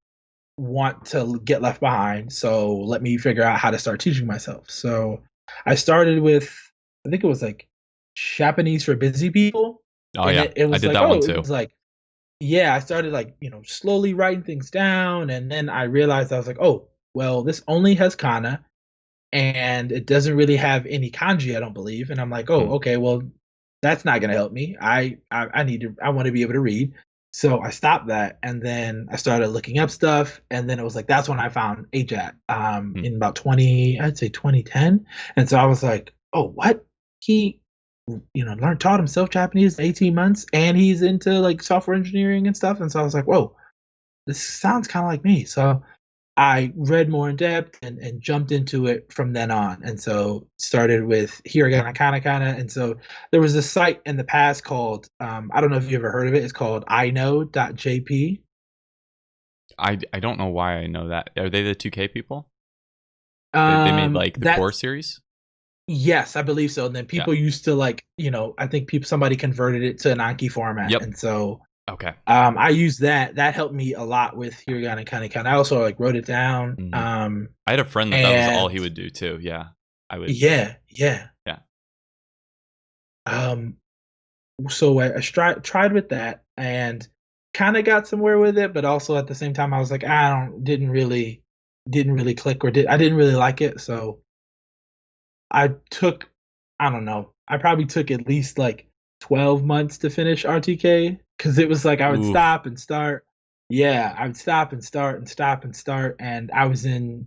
want to get left behind. So let me figure out how to start teaching myself. So I started with, I think it was like Japanese for busy people. Oh And yeah, it I was did like, that one oh, it too. was like, yeah, I started like, slowly writing things down. And then I realized, I was like, oh, well, this only has kana, and it doesn't really have any kanji, I don't believe. And I'm like, oh, Hmm. okay, well, that's not going to help me. I want to be able to read. So I stopped that, and then I started looking up stuff, and then it was like that's when I found AJAT Hmm. in about 2010. And so I was like, oh, what? He taught himself Japanese 18 months, and he's into like software engineering and stuff. And so I was like, whoa, this sounds kind of like me. So I read more in depth and jumped into it from then on. And so started with hiragana, katakana. And so there was a site in the past called, I don't know if you ever heard of it. It's called iknow.jp. I don't know why I know that. Are they the 2K people? They made like the core That's series. Yes, I believe so. And then Yeah. people used to like, I think somebody converted it to an Anki format, Yep. and so Okay. I used that. That helped me a lot with Hiragana and Kanekan. I also like wrote it down. Mhm. I had a friend that was all And he would do too. Yeah. I would. yeah, yeah. Yeah. Um, so tried with that and kind of got somewhere with it, but also at the same time I was like, I don't didn't really click, I didn't really like it. So I took, I don't know, I probably took at least like 12 months to finish RTK because it was like I would Oof. stop and start. Yeah, I would stop and start and stop and start. And I was in,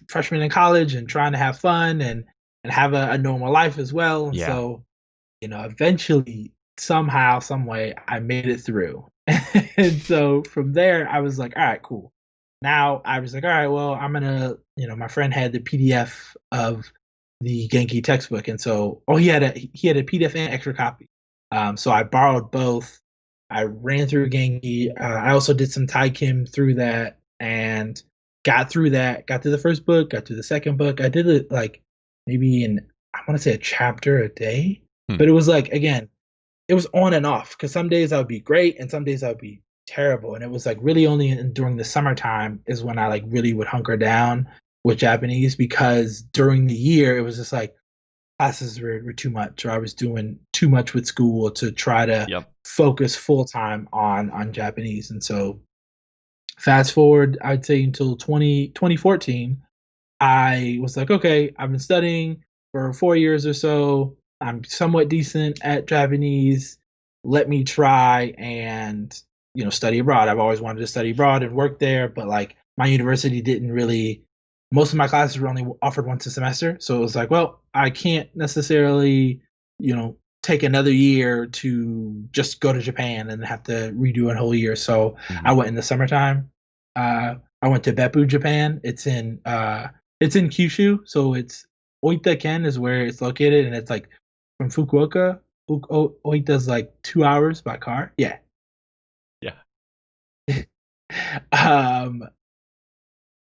freshman in college and trying to have fun and have a normal life as well. And Yeah. so, eventually, somehow, some way, I made it through. And so from there, I was like, all right, cool. Now I was like, all right, well, I'm gonna, my friend had the PDF of the Genki textbook, and so he had a PDF and extra copy. So I borrowed both. I ran through Genki. I also did some Taikim through that and got through that. Got through the first book. Got through the second book. I did it like maybe I want to say a chapter a day, Hmm. but it was like again, it was on and off because some days I would be great and some days I would be terrible. And it was like really only during the summertime is when I like really would hunker down with Japanese because during the year it was just like classes were too much or I was doing too much with school to try to Yep. focus full time on Japanese. And so fast forward, I'd say until 2014, I was like, okay, I've been studying for 4 years or so. I'm somewhat decent at Japanese. Let me try and study abroad. I've always wanted to study abroad and work there, but like my university didn't really. Most of my classes were only offered once a semester, so it was like, well, I can't necessarily, take another year to just go to Japan and have to redo a whole year. So I Mhm. went in the summertime. I went to Beppu, Japan. It's in Kyushu, so it's Oita Ken is where it's located, and it's like from Fukuoka. Oita's like 2 hours by car. Yeah. Yeah. um.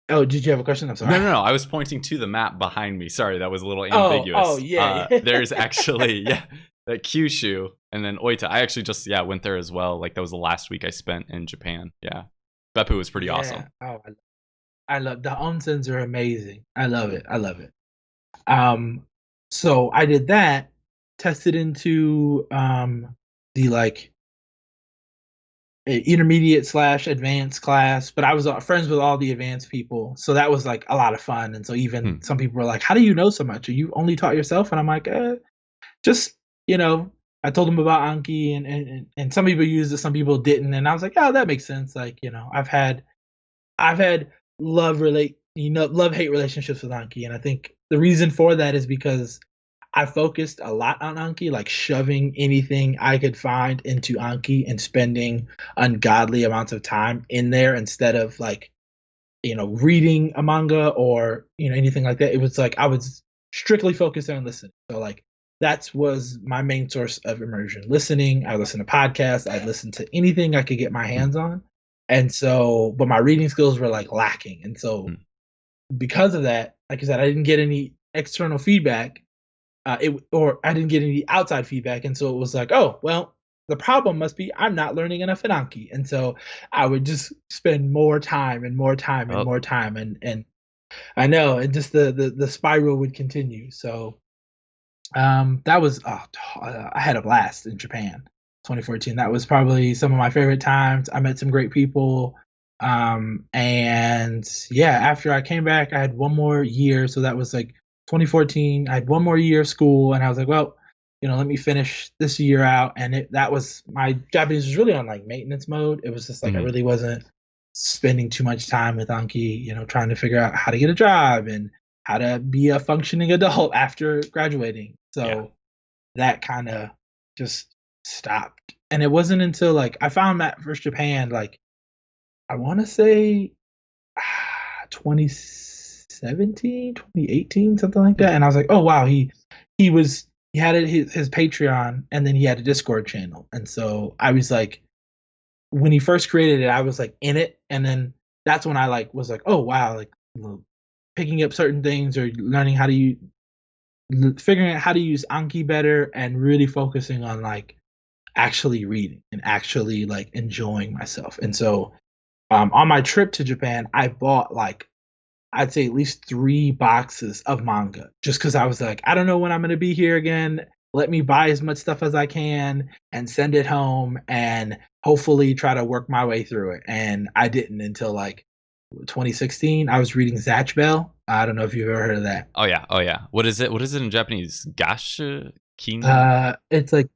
Oh, did you have a question? I'm sorry. No. I was pointing to the map behind me. Sorry, that was a little Oh, ambiguous. yeah. There's actually that Kyushu and then Oita. I actually just went there as well. Like that was the last week I spent in Japan. Yeah, Beppu was pretty Yeah. awesome. Oh, I love the onsens are amazing. I love it. I love it. Um. So I did that. Tested into the like intermediate slash advanced class, but I was friends with all the advanced people, so that was like a lot of fun. And so even Hmm. some people were like, "How do you know so much? Are you only taught yourself?" And I'm like, just I told them about Anki, and some people used it, some people didn't, and I was like, "Oh, that makes sense." Like I've had love hate relationships with Anki, and I think the reason for that is because I focused a lot on Anki, like shoving anything I could find into Anki and spending ungodly amounts of time in there instead of like, reading a manga or, anything like that. It was like I was strictly focused on listening. So like that was my main source of immersion. Listening, I listened to podcasts, I listened to anything I could get my Hmm. hands on. And so, but my reading skills were like lacking. And so Hmm. because of that, like I said, I didn't get any external feedback or I didn't get any outside feedback, and so it was like, oh well, the problem must be I'm not learning enough in Anki, and so I would just spend more time and more time and Oh, more time, and I know, and just the spiral would continue. So that was I had a blast in Japan, 2014. That was probably some of my favorite times. I met some great people. And yeah, after I came back, I had one more year. So that was like 2014. I had one more year of school, and I was like, well, let me finish this year out. And that was my Japanese was really on like maintenance mode. It was just like I mhm. really wasn't spending too much time with Anki, trying to figure out how to get a job and how to be a functioning adult after graduating. Yeah. So that kind of just stopped. And it wasn't until like I found Matt vs. Japan, like I want to say 2017, 2018, something like Hmm. that. And I was like, oh wow, he had his Patreon and then he had a Discord channel. And so I was like, when he first created it, I was like in it, and then that's when I like was like, oh wow, like picking up certain things or learning how to figuring out how to use Anki better and really focusing on like actually reading and actually like enjoying myself. And so on my trip to Japan, I bought like I'd say at least 3 boxes of manga just because I was like, I don't know when I'm going to be here again. Let me buy as much stuff as I can and send it home and hopefully try to work my way through it. And I didn't until like 2016. I was reading Zatch Bell. I don't know if you've ever heard of that. Oh yeah. What is it in Japanese? Gash kin? It's like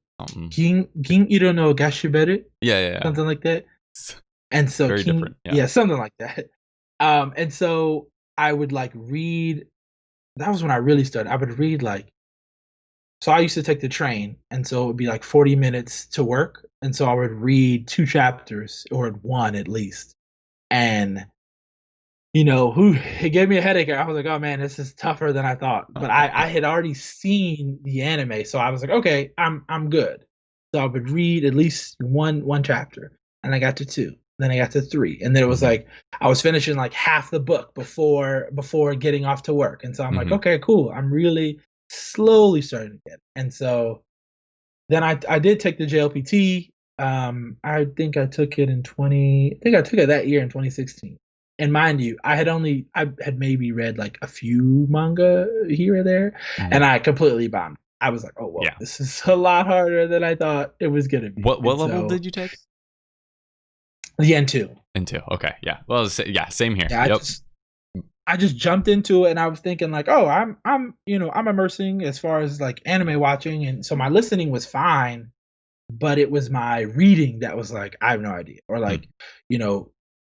Gin Iro no Gashiberu. Yeah. Something like that. And so very different. Yeah, something like that. And so I would like read. That was when I really started. I would read like. So I used to take the train, and so it would be like 40 minutes to work, and so I would read 2 chapters or one at least, and it gave me a headache. I was like, oh man, this is tougher than I thought. But I had already seen the anime, so I was like, okay, I'm good. So I would read at least one chapter, and I got to 2. Then I got to 3, and then it was like I was finishing like half the book before getting off to work, and so I'm like, okay, cool. I'm really slowly starting to get it. And so then I did take the JLPT. I think I took it that year in 2016. And mind you, I had maybe read like a few manga here or there, and I completely bombed. I was like, oh well, this is a lot harder than I thought it was gonna be. What level did you take? The N2. N2. Okay. Yeah. Well, same here. Yeah, yep. I just jumped into it and I was thinking like, oh, I'm immersing as far as like anime watching, and so my listening was fine, but it was my reading that was like, I have no idea. Or like,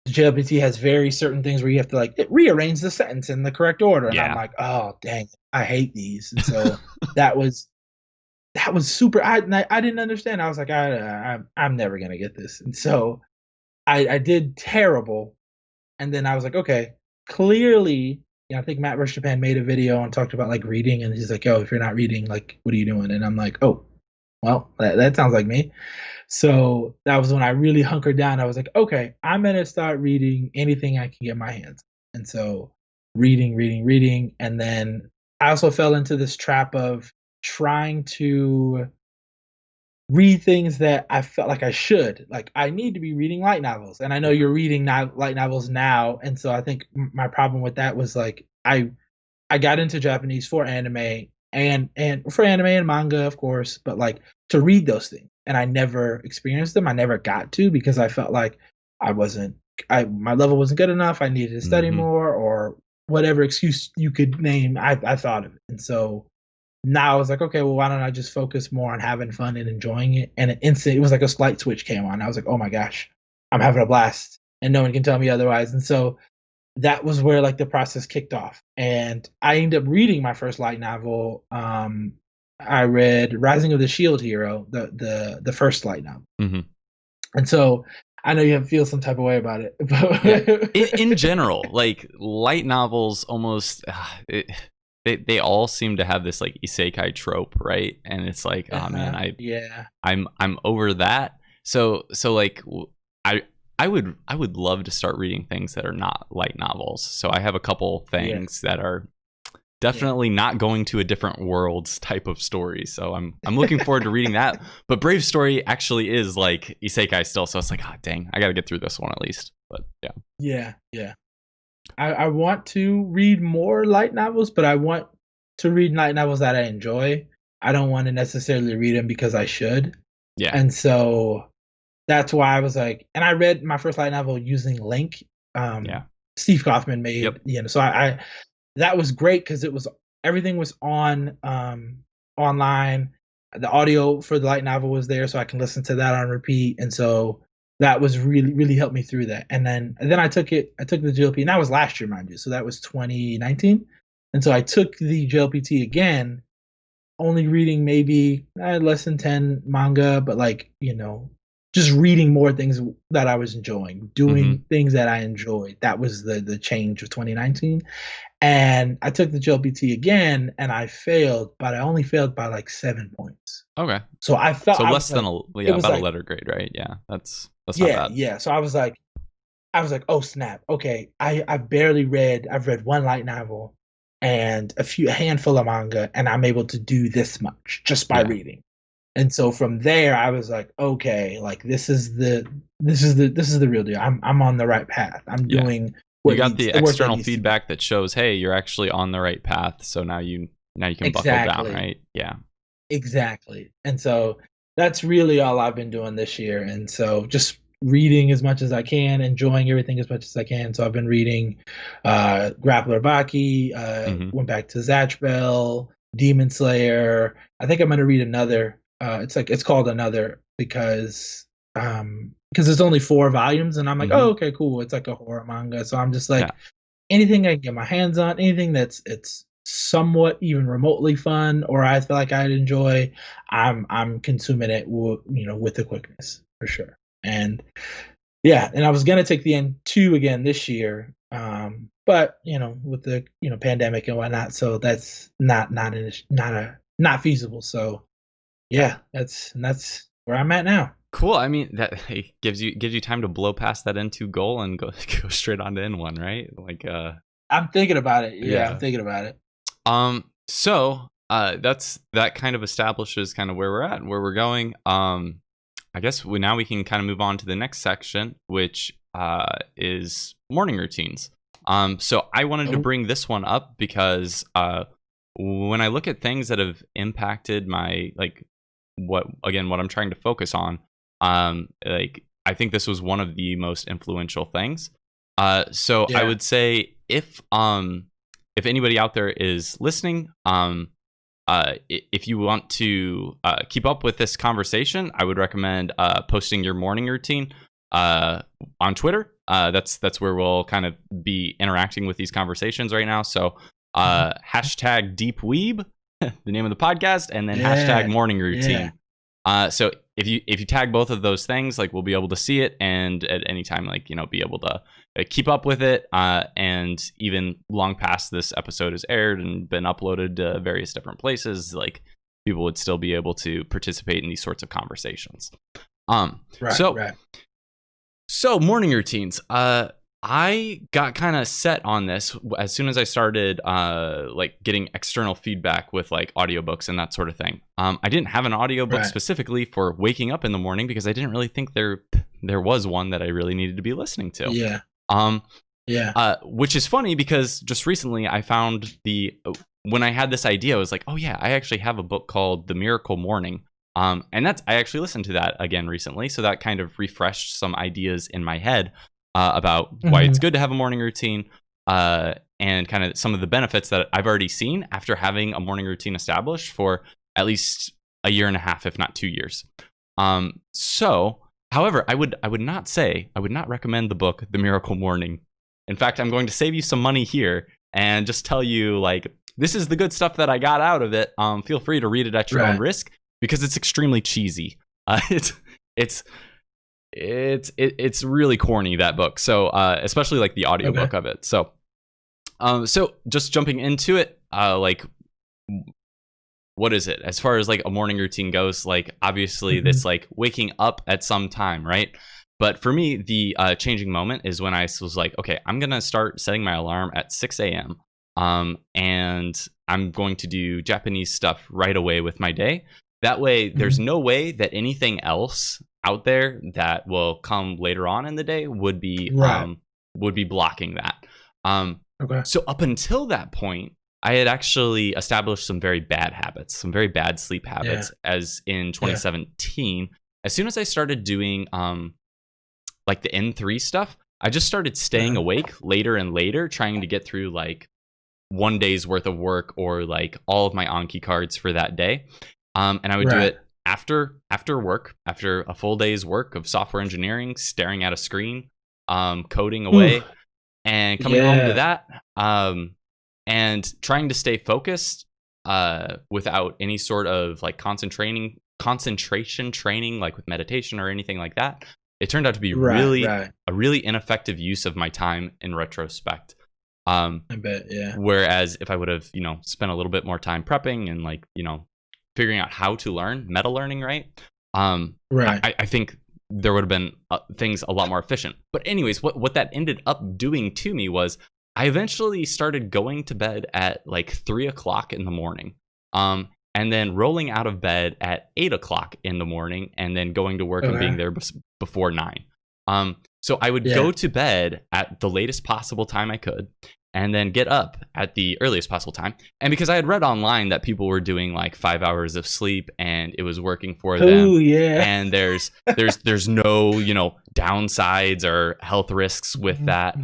JLPT has very certain things where you have to like rearrange the sentence in the correct order. And I'm like, oh dang, I hate these. And so that was super. I didn't understand. I was like, I'm never gonna get this. And so I did terrible. And then I was like, okay, clearly, I think Matt vs. Japan made a video and talked about like reading, and he's like, yo, if you're not reading, like, what are you doing? And I'm like, oh, well, that sounds like me. So that was when I really hunkered down. I was like, okay, I'm going to start reading anything I can get my hands on. And so reading. And then I also fell into this trap of trying to read things that I felt like I should. Like, I need to be reading light novels. And I know you're reading light novels now. And so I think my problem with that was like, I got into Japanese for anime and for anime and manga, of course, but like to read those things. And I never experienced them. I never got to, because I felt like my level wasn't good enough. I needed to study more, or whatever excuse you could name. I thought of it. And so now I was like, okay, well, why don't I just focus more on having fun and enjoying it? And it was like a light switch came on. I was like, oh my gosh, I'm having a blast, and no one can tell me otherwise. And so that was where like the process kicked off. And I ended up reading my first light novel. I read Rising of the Shield Hero, the first light novel. And so I know you feel some type of way about it. In general, like light novels almost they all seem to have this like isekai trope, right? And it's like, oh man, I'm over that. So like I would love to start reading things that are not light novels. So I have a couple things that are definitely not going to a different worlds type of story. So I'm looking forward to reading that. But Brave Story actually is like isekai still. So it's like, oh dang, I got to get through this one at least. But yeah. I want to read more light novels, but I want to read light novels that I enjoy. I don't want to necessarily read them because I should. Yeah. And so that's why I was like, and I read my first light novel using Link. Steve Kaufman made, so I that was great because everything was on online. The audio for the light novel was there, so I can listen to that on repeat. And so that was really helped me through that. And then I took the JLPT, and that was last year, mind you. So that was 2019. And so I took the JLPT again, only reading maybe less than 10 manga, but like, just reading more things that I was enjoying, doing things that I enjoyed. That was the change of 2019. And I took the JLPT again, and I failed, but I only failed by like 7 points. Okay. So I felt less than about a letter grade, right? Yeah, that's not bad. Yeah. So I was like, I was like, oh snap, okay, I've read one light novel and a handful of manga, and I'm able to do this much just by Yeah. reading. And so from there, I was like, okay, like this is the real deal. I'm on the right path. I'm Yeah. doing You got the the work that external needs to be. feedback that shows, hey, you're actually on the right path. So now you can buckle down, Exactly. right? Yeah. Exactly. And so that's really all I've been doing this year. And so just reading as much as I can, enjoying everything as much as I can. So I've been reading Grappler Baki, Hmm. went back to Zatch Bell, Demon Slayer. I think I'm gonna read another. It's called Another because there's only 4 volumes, and I'm like, Hmm. oh, okay, cool. It's like a horror manga. So I'm just Yeah. like, anything I can get my hands on, anything that's it's somewhat even remotely fun, or I feel like I'd enjoy, I'm consuming it, with the quickness for sure. And yeah, and I was gonna take the N2 again this year, but with the pandemic and whatnot, so that's not feasible. So Yeah. yeah, that's where I'm at now. Cool. I mean, that gives you time to blow past that N2 goal and go go straight on to N1, right? Like, I'm thinking about it. Yeah, I'm yeah. thinking about it. So that kind of establishes kind of where we're at, where we're going. I guess now we can kind of move on to the next section, which is morning routines. So I wanted to Oh, bring this one up because when I look at things that have impacted my what I'm trying to focus on, I think this was one of the most influential things. So I yeah. would say if anybody out there is listening, if you want to keep up with this conversation, I would recommend posting your morning routine on Twitter. That's where we'll kind of be interacting with these conversations right now. So hashtag Deep Weeb, the name of the podcast, and then hashtag Yeah. morning Yeah. routine. So if you tag both of those things, like, we'll be able to see it, and at any time, be able to keep up with it, and even long past this episode is aired and been uploaded to various different places, like, people would still be able to participate in these sorts of conversations. Right. So morning routines. I got kind of set on this as soon as I started getting external feedback with like audiobooks and that sort of thing. I didn't have an audiobook Right. specifically for waking up in the morning because I didn't really think there was one that I really needed to be listening to. Yeah. Um, Yeah. which is funny because just recently I found when I had this idea, I was like, oh yeah, I actually have a book called The Miracle Morning. And I actually listened to that again recently. So that kind of refreshed some ideas in my head about why it's good to have a morning routine, and kind of some of the benefits that I've already seen after having a morning routine established for at least a year and a half, if not 2 years. However, I would not recommend the book The Miracle Morning. In fact, I'm going to save you some money here and just tell you, like, this is the good stuff that I got out of it. Feel free to read it at your own risk because it's extremely cheesy. It's really corny, that book. So especially like the audiobook of it. So just jumping into it, what is it as far as like a morning routine goes? Like, obviously it's like waking up at some time, right? But for me, the changing moment is when I was like, okay, I'm gonna start setting my alarm at 6 a.m. And I'm going to do Japanese stuff right away with my day. That way, there's no way that anything else out there that will come later on in the day would be blocking that. So up until that point, I had actually established some very bad habits, some very bad sleep habits. As in 2017, as soon as I started doing like the N3 stuff, I just started staying awake later and later, trying to get through like one day's worth of work or like all of my Anki cards for that day. And I would do it after work, after a full day's work of software engineering, staring at a screen, coding away, and coming home to that, and trying to stay focused without any sort of like concentration training, like with meditation or anything like that. It turned out to be a really ineffective use of my time in retrospect. I bet, yeah. Whereas if I would have, spent a little bit more time prepping and like, figuring out how to learn, meta learning, right? I think there would have been things a lot more efficient. But anyways, what that ended up doing to me was I eventually started going to bed at like 3 o'clock in the morning. And then rolling out of bed at 8 o'clock in the morning, and then going to work and being there before 9. So I would go to bed at the latest possible time I could, and then get up at the earliest possible time. And because I had read online that people were doing like 5 hours of sleep and it was working for them. Oh yeah. And there's no, downsides or health risks with that.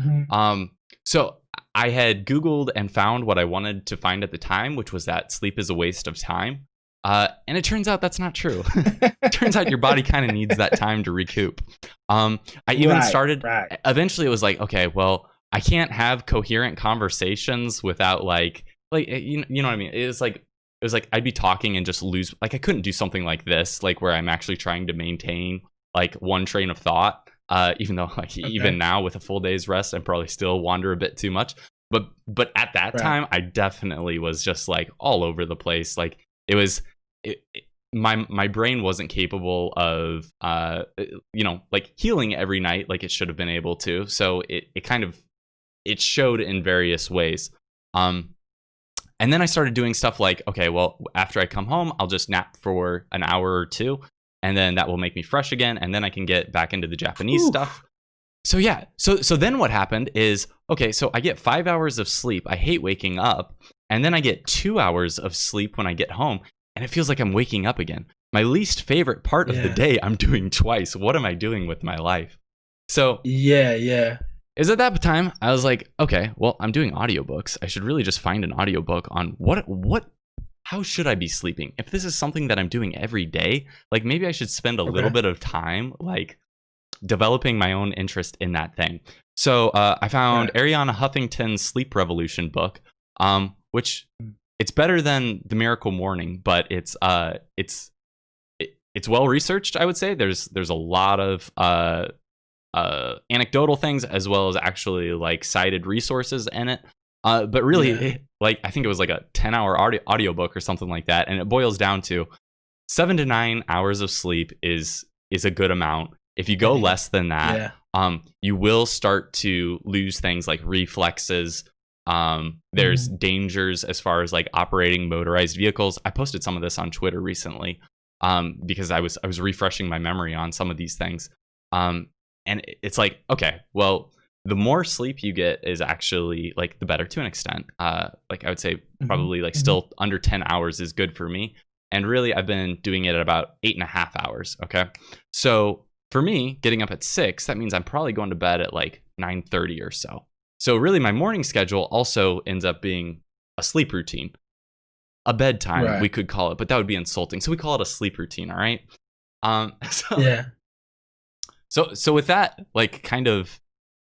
So I had Googled and found what I wanted to find at the time, which was that sleep is a waste of time. And it turns out that's not true. It turns out your body kind of needs that time to recoup. I even started, eventually it was like, okay, well, I can't have coherent conversations without like you know what I mean? It was like I'd be talking and just lose, like I couldn't do something like this, like where I'm actually trying to maintain like one train of thought. Even though even now with a full day's rest, I'm probably still wander a bit too much. But at that time, I definitely was just like all over the place. Like my brain wasn't capable of like healing every night like it should have been able to. So it showed in various ways. And then I started doing stuff like, okay, well, after I come home, I'll just nap for an hour or two. And then that will make me fresh again, and then I can get back into the Japanese stuff. So yeah, so then what happened is, okay, so I get 5 hours of sleep. I hate waking up, and then I get 2 hours of sleep when I get home, and it feels like I'm waking up again. My least favorite part of the day, I'm doing twice. What am I doing with my life? So is at that time I was like, okay, well, I'm doing audiobooks. I should really just find an audiobook on how should I be sleeping? If this is something that I'm doing every day, like maybe I should spend a little bit of time like developing my own interest in that thing. So I found Ariana Huffington's Sleep Revolution book, which it's better than The Miracle Morning, but it's well researched, I would say. There's a lot of anecdotal things as well as actually like cited resources in it. But really, like I think it was like a 10-hour audiobook or something like that, and it boils down to 7 to 9 hours of sleep is a good amount. If you go less than that, you will start to lose things like reflexes. There's dangers as far as like operating motorized vehicles. I posted some of this on Twitter recently because I was refreshing my memory on some of these things. And it's like, okay, well, the more sleep you get is actually like the better to an extent. Like I would say probably like still under 10 hours is good for me. And really I've been doing it at about 8.5 hours. Okay. So for me, getting up at 6, that means I'm probably going to bed at like 9:30 or so. So really my morning schedule also ends up being a sleep routine, a bedtime, we could call it, but that would be insulting. So we call it a sleep routine. All right. So with that, like kind of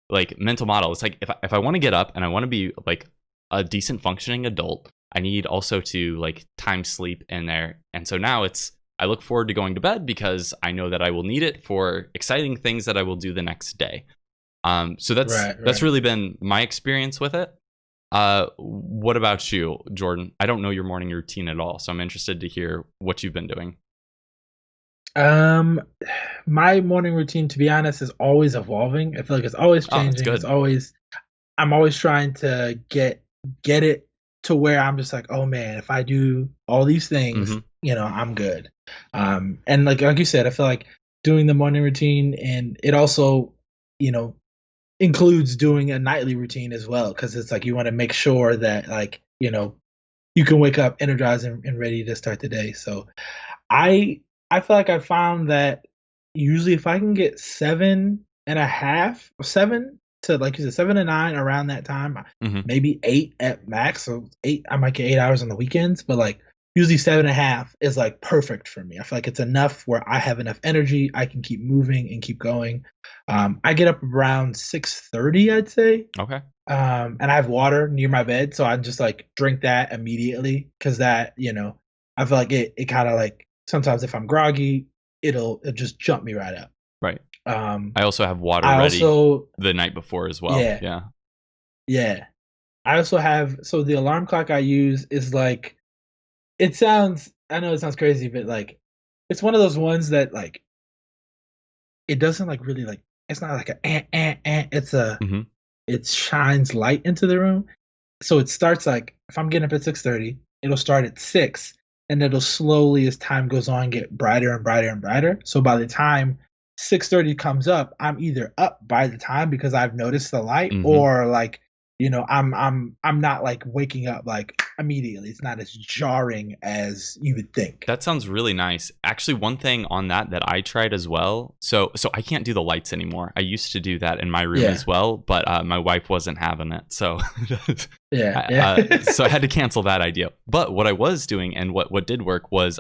like mental model, it's like if I want to get up and I want to be like a decent functioning adult, I need also to like time sleep in there. And so now I look forward to going to bed because I know that I will need it for exciting things that I will do the next day. So that's really been my experience with it. What about you, Jordan? I don't know your morning routine at all, so I'm interested to hear what you've been doing. My morning routine, to be honest, is always evolving. I feel like it's always changing. I'm always trying to get it to where I'm just like, oh man, if I do all these things, I'm good. And like you said, I feel like doing the morning routine, and it also, includes doing a nightly routine as well, because it's like you want to make sure that like, you can wake up energized and ready to start the day. So I feel like I found that usually if I can get 7.5, 7 to, like you said, 7 to 9 around that time, maybe 8 at max. So 8, I might get 8 hours on the weekends, but like usually 7.5 is like perfect for me. I feel like it's enough where I have enough energy. I can keep moving and keep going. I get up around 6:30, I'd say. Okay. And I have water near my bed, so I just like drink that immediately, because that, I feel like it kind of like, sometimes if I'm groggy, it'll just jump me right up. Right. I also have water ready the night before as well. Yeah. I also have, so the alarm clock I use is like, I know it sounds crazy, but like, it's one of those ones that like, it doesn't like really like it's not like a it's a Mm-hmm. it shines light into the room. So it starts like if I'm getting up at 6:30, it'll start at 6 and it'll slowly as time goes on get brighter and brighter and brighter. So by the time 6:30 comes up, I'm either up by the time because I've noticed the light Mm-hmm. or like I'm not like waking up like immediately. It's not as jarring as you would think. That sounds really nice. Actually, one thing on that I tried as well. So I can't do the lights anymore. I used to do that in my room Yeah. as well, but my wife wasn't having it. So Yeah. Yeah. so I had to cancel that idea. But what I was doing and what did work was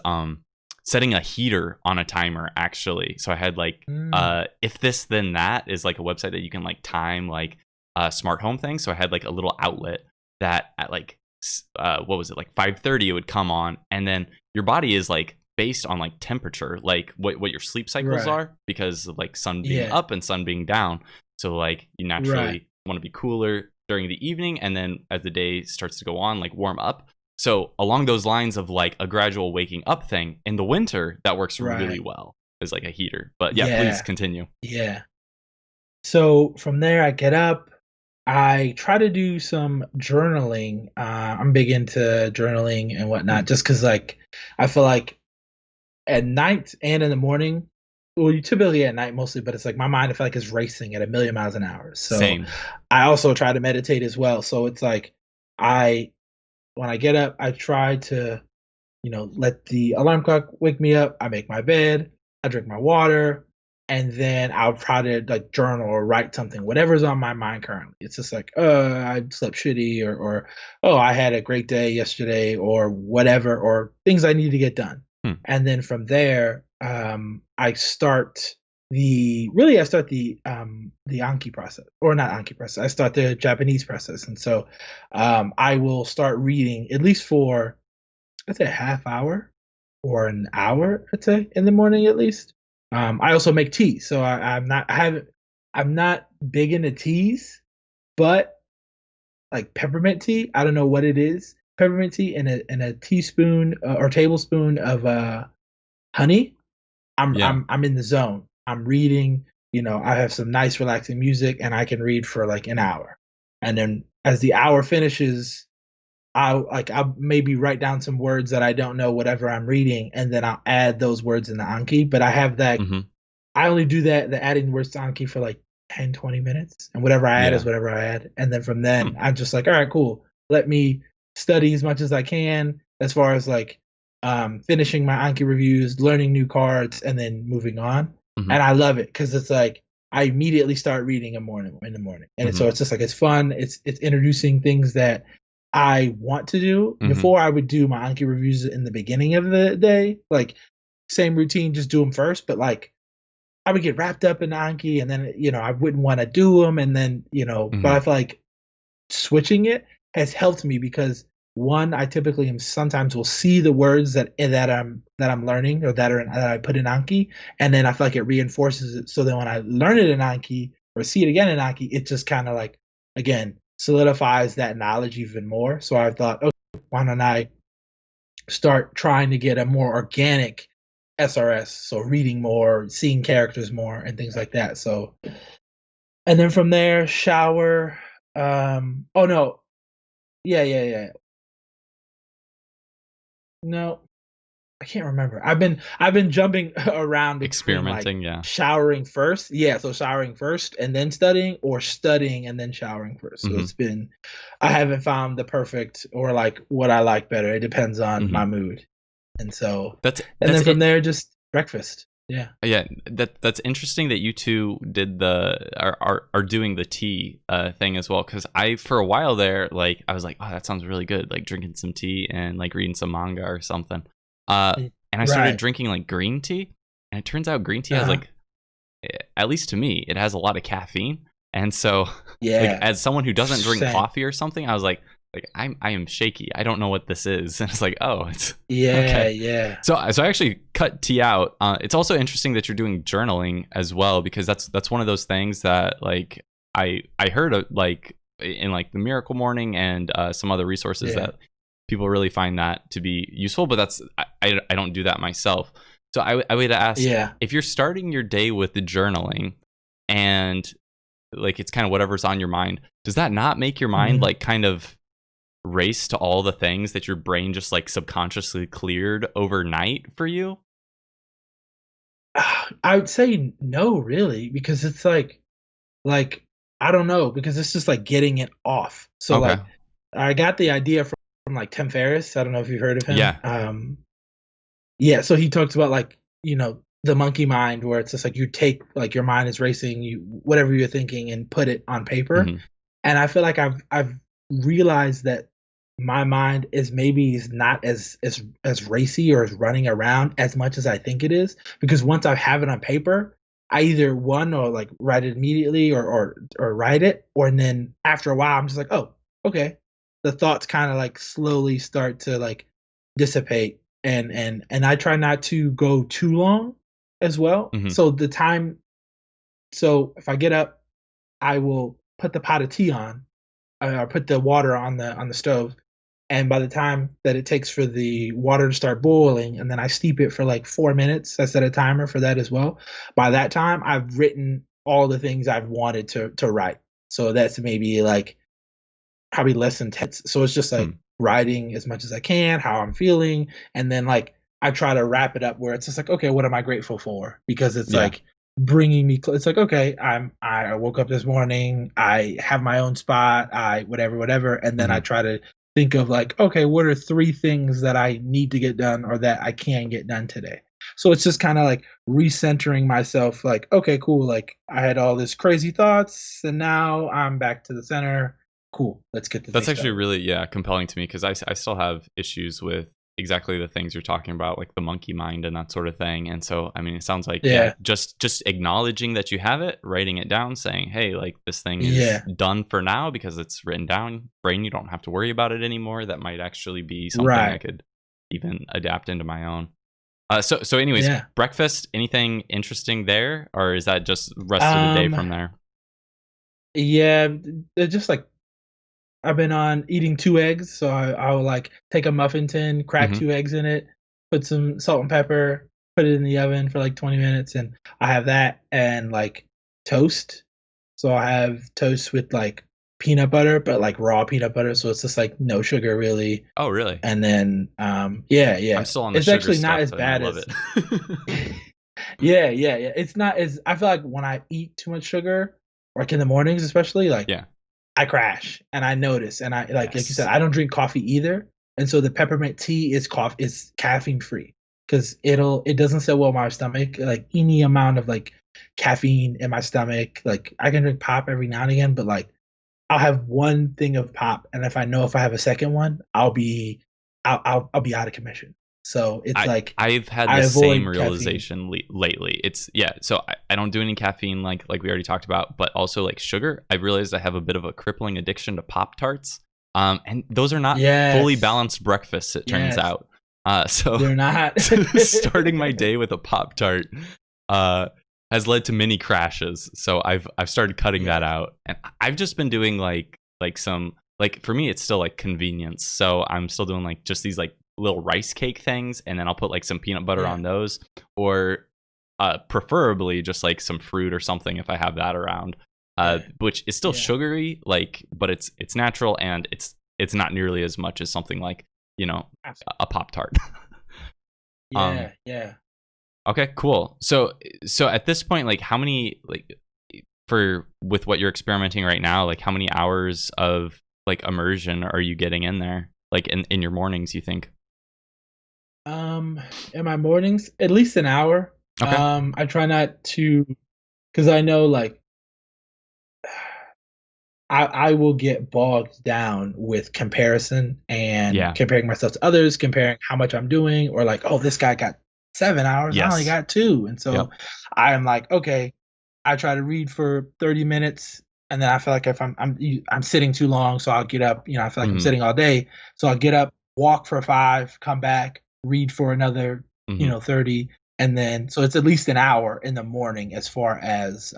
setting a heater on a timer actually. So I had like Mm, if this then that is like a website that you can like time like smart home things. So I had like a little outlet that at like what was it, like 5:30 it would come on, and then your body is like based on like temperature, like what your sleep cycles right. are, because of like sun being Yeah. up and sun being down. So like you Right. naturally want to be cooler during the evening, and then as the day starts to go on, like warm up. So along those lines of like a gradual waking up thing in the winter, that works really Right. well as like a heater. But yeah, please Yeah. continue. Yeah. So from there, I get up. I try to do some journaling. I'm big into journaling and Hmm. whatnot, just because like I feel like at night and in the morning, well, you typically at night mostly, but it's like my mind I feel like is racing at a million miles an hour. So Same. I also try to meditate as well. So it's like I when I get up, I try to let the alarm clock wake me up. I make my bed, I drink my water, and then I'll try to like journal or write something, whatever's on my mind currently. It's just like, I slept shitty, or oh, I had a great day yesterday, or whatever, or things I need to get done. Hmm. And then from there, I start the Anki process, or not Anki process. I start the Japanese process, and so I will start reading at least for I'd say a half hour or an hour, I'd say, in the morning at least. I also make tea, so I'm not big into teas, but like peppermint tea, I don't know what it is. Peppermint tea and a teaspoon or tablespoon of honey. Yeah. I'm in the zone. I'm reading. I have some nice relaxing music, and I can read for like an hour. And then as the hour finishes, I'll maybe write down some words that I don't know whatever I'm reading, and then I'll add those words in the Anki. But I have that Hmm. I only do the adding words to Anki for like 10, 20 minutes. And whatever I add is Yeah. whatever I add. And then from then Hmm. I'm just like, all right, cool. Let me study as much as I can as far as like finishing my Anki reviews, learning new cards, and then moving on. Hmm. And I love it because it's like I immediately start reading in the morning. And Hmm. so it's just like it's fun. It's introducing things that I want to do. Hmm. Before I would do my Anki reviews in the beginning of the day, like same routine, just do them first. But like I would get wrapped up in Anki, and then I wouldn't want to do them, and then but Hmm. I feel like switching it has helped me because one, I typically am sometimes will see the words that I'm learning or that I put in Anki, and then I feel like it reinforces it. So then when I learn it in Anki or see it again in Anki, it just kind of like again solidifies that knowledge even more. So I thought, okay, why don't I start trying to get a more organic SRS, so reading more, seeing characters more, and things like that. So, and then from there, shower. Oh no, yeah, yeah, yeah. No, I can't remember. I've been jumping around between like Experimenting. Yeah. showering first, yeah, so showering first and then studying, or studying and then showering first. So Hmm. I haven't found the perfect or like what I like better. It depends on Hmm. my mood, and so, and That's then from it. there, just breakfast. Yeah. Yeah, that's interesting that you two did are doing the tea thing as well. Because I for a while there, like I was like, oh, that sounds really good, like drinking some tea and like reading some manga or something. Uh, and I started Right. drinking like green tea, and it turns out green tea has Uh-huh. like, at least to me, it has a lot of caffeine. And so, like Yeah. as someone who doesn't drink Same. coffee or something, I was like I am shaky. I don't know what this is. And it's like, oh, it's Yeah, okay. yeah. So I actually cut tea out. It's also interesting that you're doing journaling as well, because that's one of those things that like I heard like in like the Miracle Morning and some other resources Yeah. that people really find that to be useful. But I don't do that myself. So I would ask, Yeah. if you're starting your day with the journaling and like it's kind of whatever's on your mind, does that not make your mind Mhm. like kind of race to all the things that your brain just like subconsciously cleared overnight for you? I would say no, really, because it's like I don't know, because it's just like getting it off. So Okay. like I got the idea from like Tim Ferriss. I don't know if you've heard of him. Yeah. Yeah, so he talks about like, the monkey mind where it's just like you take like your mind is racing, you whatever you're thinking and put it on paper. Hmm. And I feel like I've realized that my mind is not as racy or as running around as much as I think it is, because once I have it on paper, I either one or like write it immediately or write it, or and then after a while I'm just like, oh, okay. The thoughts kind of like slowly start to like dissipate, and I try not to go too long as well. Hmm. So if I get up, I will put the pot of tea on, or put the water on the stove, and by the time that it takes for the water to start boiling, and then I steep it for like 4 minutes. I set a timer for that as well. By that time, I've written all the things I've wanted to write. So that's maybe like probably less than 10. So it's just like writing as much as I can, how I'm feeling, and then like I try to wrap it up where it's just like, okay, what am I grateful for? Because it's Yeah. like bringing me. It's like, okay, I woke up this morning, I have my own spot, I whatever, and then I Hmm. try to think of like, okay, what are 3 things that I need to get done or that I can get done today? So it's just kind of like recentering myself, like, okay, cool, like I had all this crazy thoughts, and now I'm back to the center. Cool. Let's get the day That's actually started. really, yeah, compelling to me because I still have issues with exactly the things you're talking about, like the monkey mind and that sort of thing. And so, I mean, it sounds like, yeah, Yeah. just acknowledging that you have it, writing it down, saying, hey, like this thing is Yeah. done for now because it's written down. Brain, you don't have to worry about it anymore. That might actually be something I Right. could even adapt into my own. So anyways, Yeah. breakfast, anything interesting there, or is that just rest of the day Um, from there? yeah, they're just like I've been on eating 2 eggs, so I'll like take a muffin tin, crack Hmm. 2 eggs in it, put some salt and pepper, put it in the oven for like 20 minutes, and I have that and like toast. So I have toast with like peanut butter, but like raw peanut butter, so it's just like no sugar really. Oh, really? And then yeah, I'm yeah. still on the It's sugar actually not stuff as and I bad love as it. yeah, yeah, yeah. It's not as I feel like when I eat too much sugar, like in the mornings especially, like Yeah. I crash and I notice, and I like you said, Yes. I don't drink coffee either, and so the peppermint tea is caffeine free because it doesn't sit well in my stomach. Like any amount of like caffeine in my stomach, like I can drink pop every now and again, but like I'll have one thing of pop, and if I have a second one, I'll be out of commission. So it's like I've had I the same avoid caffeine. realization lately. It's yeah, so I don't do any caffeine like we already talked about, but also like sugar. I realized I have a bit of a crippling addiction to Pop Tarts. And those are not fully Yes, balanced breakfasts, it turns yes, out. So they're not. starting my day with a Pop Tart uh has led to many crashes. So I've started cutting that Yes. out. And I've just been doing like some like for me it's still like convenience. So I'm still doing like just these like little rice cake things, and then I'll put like some peanut butter Yeah, on those, or preferably just like some fruit or something if I have that around. yeah, Which is still yeah, sugary, like, but it's natural and it's not nearly as much as something like you know abs a Pop Tart. um, yeah, yeah. okay, cool. So at this point, like, how many like for with what you're experimenting right now, like how many hours of like immersion are you getting in there, like in your mornings? You think? Um, in my mornings, at least an hour. Okay. I try not to, because I know like I will get bogged down with comparison and Yeah. comparing myself to others, comparing how much I'm doing, or like, oh, this guy got 7 hours, I only Yes. got two, and so Yep. I am like, okay, I try to read for 30 minutes, and then I feel like if I'm sitting too long, so I'll get up. I feel like I'm Hmm. sitting all day, so I'll get up, walk for 5, come back, read for another, Hmm. 30, and then so it's at least an hour in the morning as far as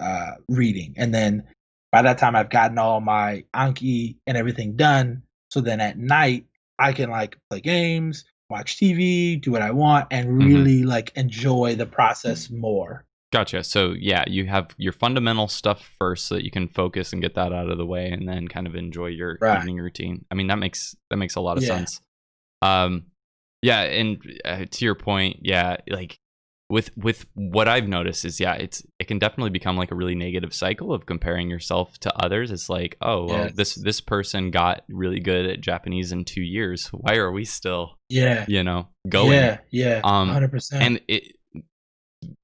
reading, and then by that time I've gotten all my Anki and everything done. So then at night I can like play games, watch TV, do what I want, and Mm-hmm. really like enjoy the process more. Gotcha. So yeah, you have your fundamental stuff first so that you can focus and get that out of the way, and then kind of enjoy your Right. evening routine. I mean, that makes a lot of Yeah. sense. Um, yeah, and to your point, yeah, like with what I've noticed is, yeah, it can definitely become like a really negative cycle of comparing yourself to others. It's like, oh well, this Yes. this person got really good at Japanese in 2 years. Why are we still, Yeah. going? Yeah. Yeah. Um, 100%. and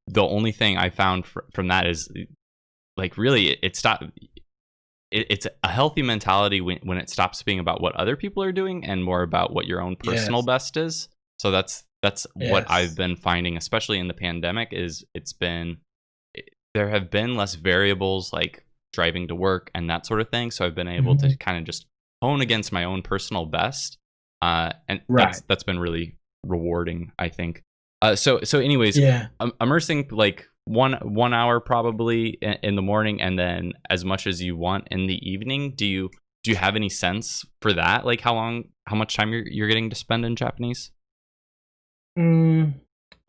the only thing I found from that is like really it stopped. It's a healthy mentality when it stops being about what other people are doing and more about what your own personal Yes. best is. So that's what I've Yes. been finding, especially in the pandemic, is there have been less variables like driving to work and that sort of thing. So I've been able Mhm. to kind of just hone against my own personal best, and Right. that's been really rewarding, I think. So anyways, Yeah. immersing like one hour probably in the morning, and then as much as you want in the evening. Do you have any sense for that? Like how much time you're getting to spend in Japanese? Mm,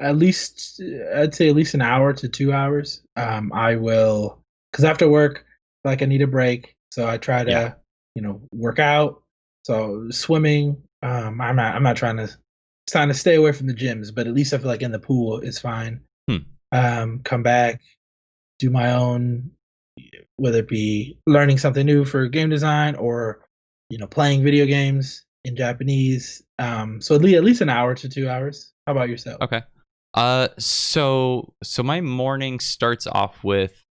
at least I'd say at least an hour to 2 hours. I will, because after work, like I need a break, so I try Yeah. to, work out. So swimming. I'm not trying to stay away from the gyms, but at least I feel like in the pool is fine. Hmm. Come back, do my own, whether it be learning something new for game design or playing video games in Japanese. So at least an hour to 2 hours. How about yourself? Okay. So my morning starts off with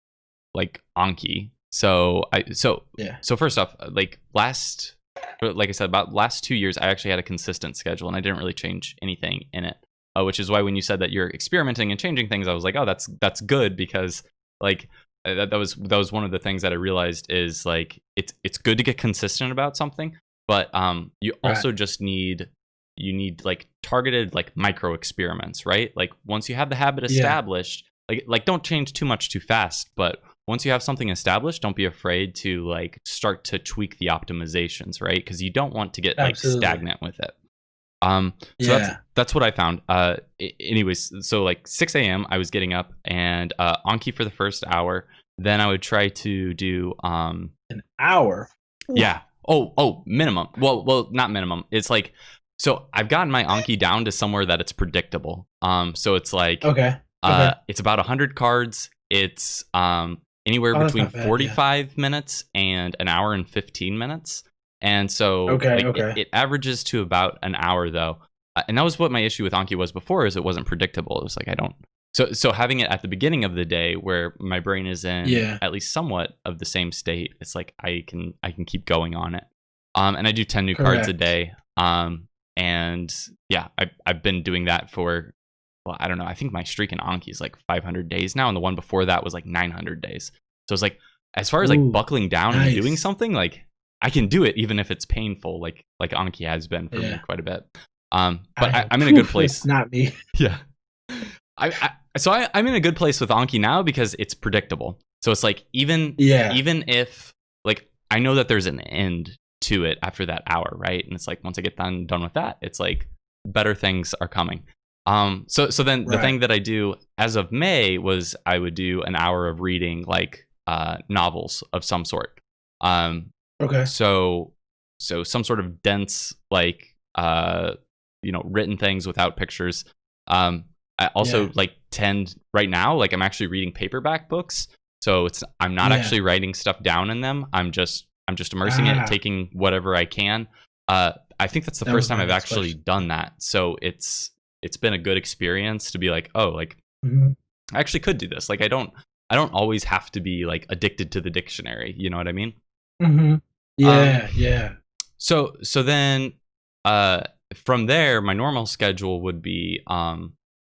like Anki. Yeah. So first off, like I said, about last 2 years, I actually had a consistent schedule, and I didn't really change anything in it. Which is why when you said that you're experimenting and changing things, I was like, oh, that's good, because like that was one of the things that I realized is like it's good to get consistent about something, but you Right. also just need like targeted like micro experiments, right? Like once you have the habit Yeah. established, like don't change too much too fast, but once you have something established, don't be afraid to like start to tweak the optimizations, right? Because you don't want to get like Absolutely. stagnant with it. So that's Yeah. that's what I found. Anyways, so like 6 a.m. I was getting up and Anki for the first hour. Then I would try to do An hour. Ooh. yeah. Oh, minimum. Well, not minimum. It's like, so I've gotten my Anki down to somewhere that it's predictable. So it's like Okay. Okay. it's about 100 cards. It's anywhere Oh, that's between not bad. Yeah. 45 minutes and an hour and 15 minutes. And so Okay. like it, Okay. it averages to about an hour though. And that was what my issue with Anki was before, is it wasn't predictable. It was like I don't so having it at the beginning of the day where my brain is in Yeah. at least somewhat of the same state, it's like I can keep going on it. And I do 10 new cards a Correct. day. And yeah, I've been doing that for, well, I don't know. I think my streak in Anki is like 500 days now, and the one before that was like 900 days. So it's like, as far as like Ooh. buckling down and doing Nice. something, like I can do it even if it's painful, like Anki has been for me Yeah. quite a bit. I But have. I'm in a Phew, good that's place. not me. Yeah. I'm in a good place with Anki now because it's predictable. So it's like Yeah. even if like I know that there's an end to it after that hour, right? And it's like once I get done with that, it's like better things are coming. So then the Right. thing that I do as of May was I would do an hour of reading like novels of some sort. Um, Okay. so some sort of dense like written things without pictures. I also Yeah. like tend right now, like I'm actually reading paperback books, so I'm not Yeah. actually writing stuff down in them. I'm just immersing it, Ah, taking whatever I can. I think that's the that first was time my I've next actually question. done that, so it's been a good experience to be like, oh, like Mhm. I actually could do this. Like I don't always have to be like addicted to the dictionary, you know what I mean? Mhm. um Yeah. Yeah. so then uh from there, my normal schedule would be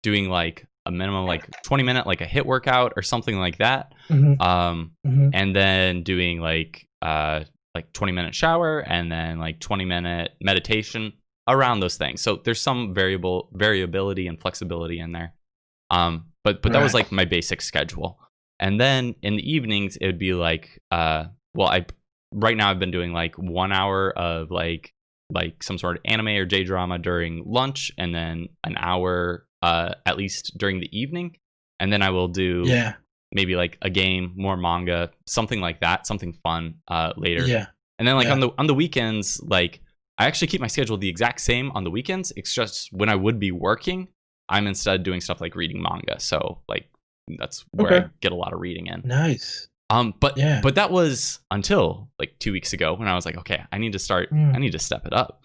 doing like a minimum like 20-minute like a hit workout or something like that. Mhm. um Mhm. and then doing like 20-minute shower, and then like 20-minute meditation around those things. So there's some variability and flexibility in there. But that was Right. like my basic schedule. And then in the evenings it would be like well, I right now I've been doing like 1 hour of like like some sort of anime or J drama during lunch, and then an hour at least during the evening, and then I will do maybe like a game, more manga, something like that, something fun later. Yeah. And then like on the weekends, like I actually keep my schedule the exact same on the weekends. It's just when I would be working, I'm instead doing stuff like reading manga. So like that's where I get a lot of reading in. Nice. But that was until like 2 weeks ago when I was like, okay, I need to start. I need to step it up.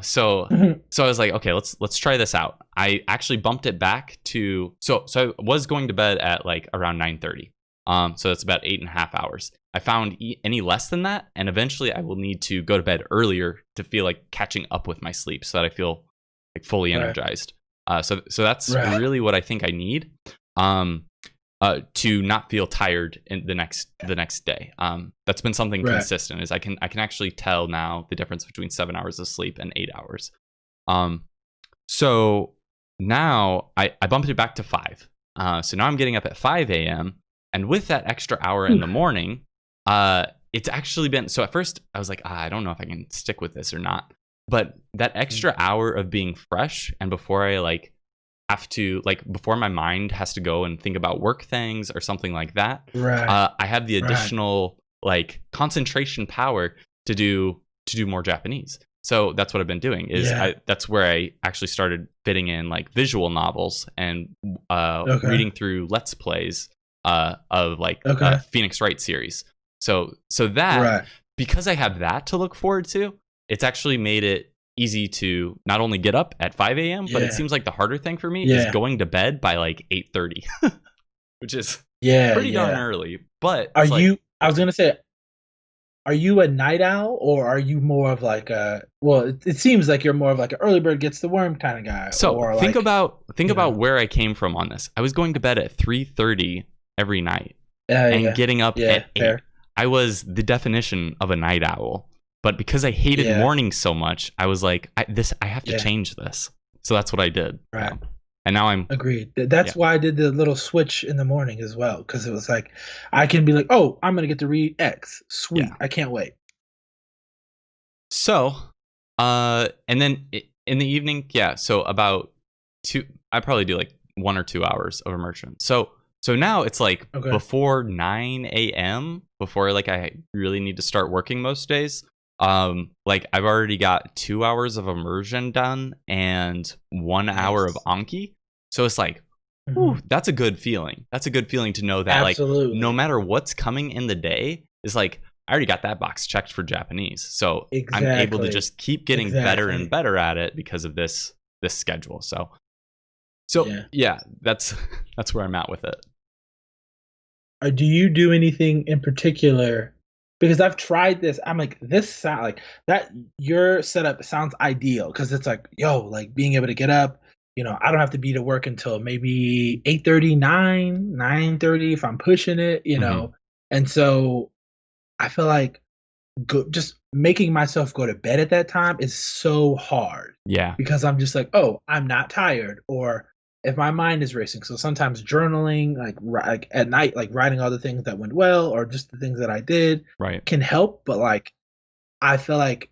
So I was like, okay, let's try this out. I actually bumped it back to so I was going to bed at like around 9:30. So that's about 8.5 hours. I found any less than that, and eventually I will need to go to bed earlier to feel like catching up with my sleep, so that I feel like fully energized. So that's really what I think I need. To not feel tired in the next day. That's been something consistent. Is I can actually tell now the difference between 7 hours of sleep and 8 hours. So now I bumped it back to 5. So now I'm getting up at 5 a.m. and with that extra hour in the morning, it's actually been. So at first I was like, I don't know if I can stick with this or not. But that extra hour of being fresh, and before I like have to before my mind has to go and think about work things or something like that, I have the additional like concentration power to do more Japanese. So that's what I've been doing. That's where I actually started fitting in like visual novels and reading through Let's Plays of like Phoenix Wright series. So that because I have that to look forward to, it's actually made it easy to not only get up at 5 a.m., but it seems like the harder thing for me is going to bed by like 8:30, which is pretty darn early. But I was going to say, are you a night owl, or are you more of like it seems like you're more of like an early bird gets the worm kind of guy. So or think about where I came from on this. I was going to bed at 3:30 every night and getting up at 8. Fair. I was the definition of a night owl. But because I hated mornings so much, I was like, I have to change this. So that's what I did. Right. And now I'm agreed. That's why I did the little switch in the morning as well, because it was like I can be like, oh, I'm gonna get to read X. Sweet, I can't wait. So, and then in the evening, so about 2. I probably do like 1 or 2 hours of immersion. So now it's like before 9 a.m. before like I really need to start working most days. Like I've already got 2 hours of immersion done and 1 hour of Anki. So it's like, ooh, that's a good feeling. That's a good feeling to know that like no matter what's coming in the day, is like I already got that box checked for Japanese. So I'm able to just keep getting better and better at it because of this schedule. So that's where I'm at with it. Do you do anything in particular? Because I've tried this, I'm like, this sound like that. Your setup sounds ideal because it's like, like being able to get up. I don't have to be to work until maybe 8:30, 9:30 if I'm pushing it. And so I feel like just making myself go to bed at that time is so hard. Yeah, because I'm just like, I'm not tired, or if my mind is racing. So sometimes journaling, like at night, like writing all the things that went well or just the things that I did can help. But like, I feel like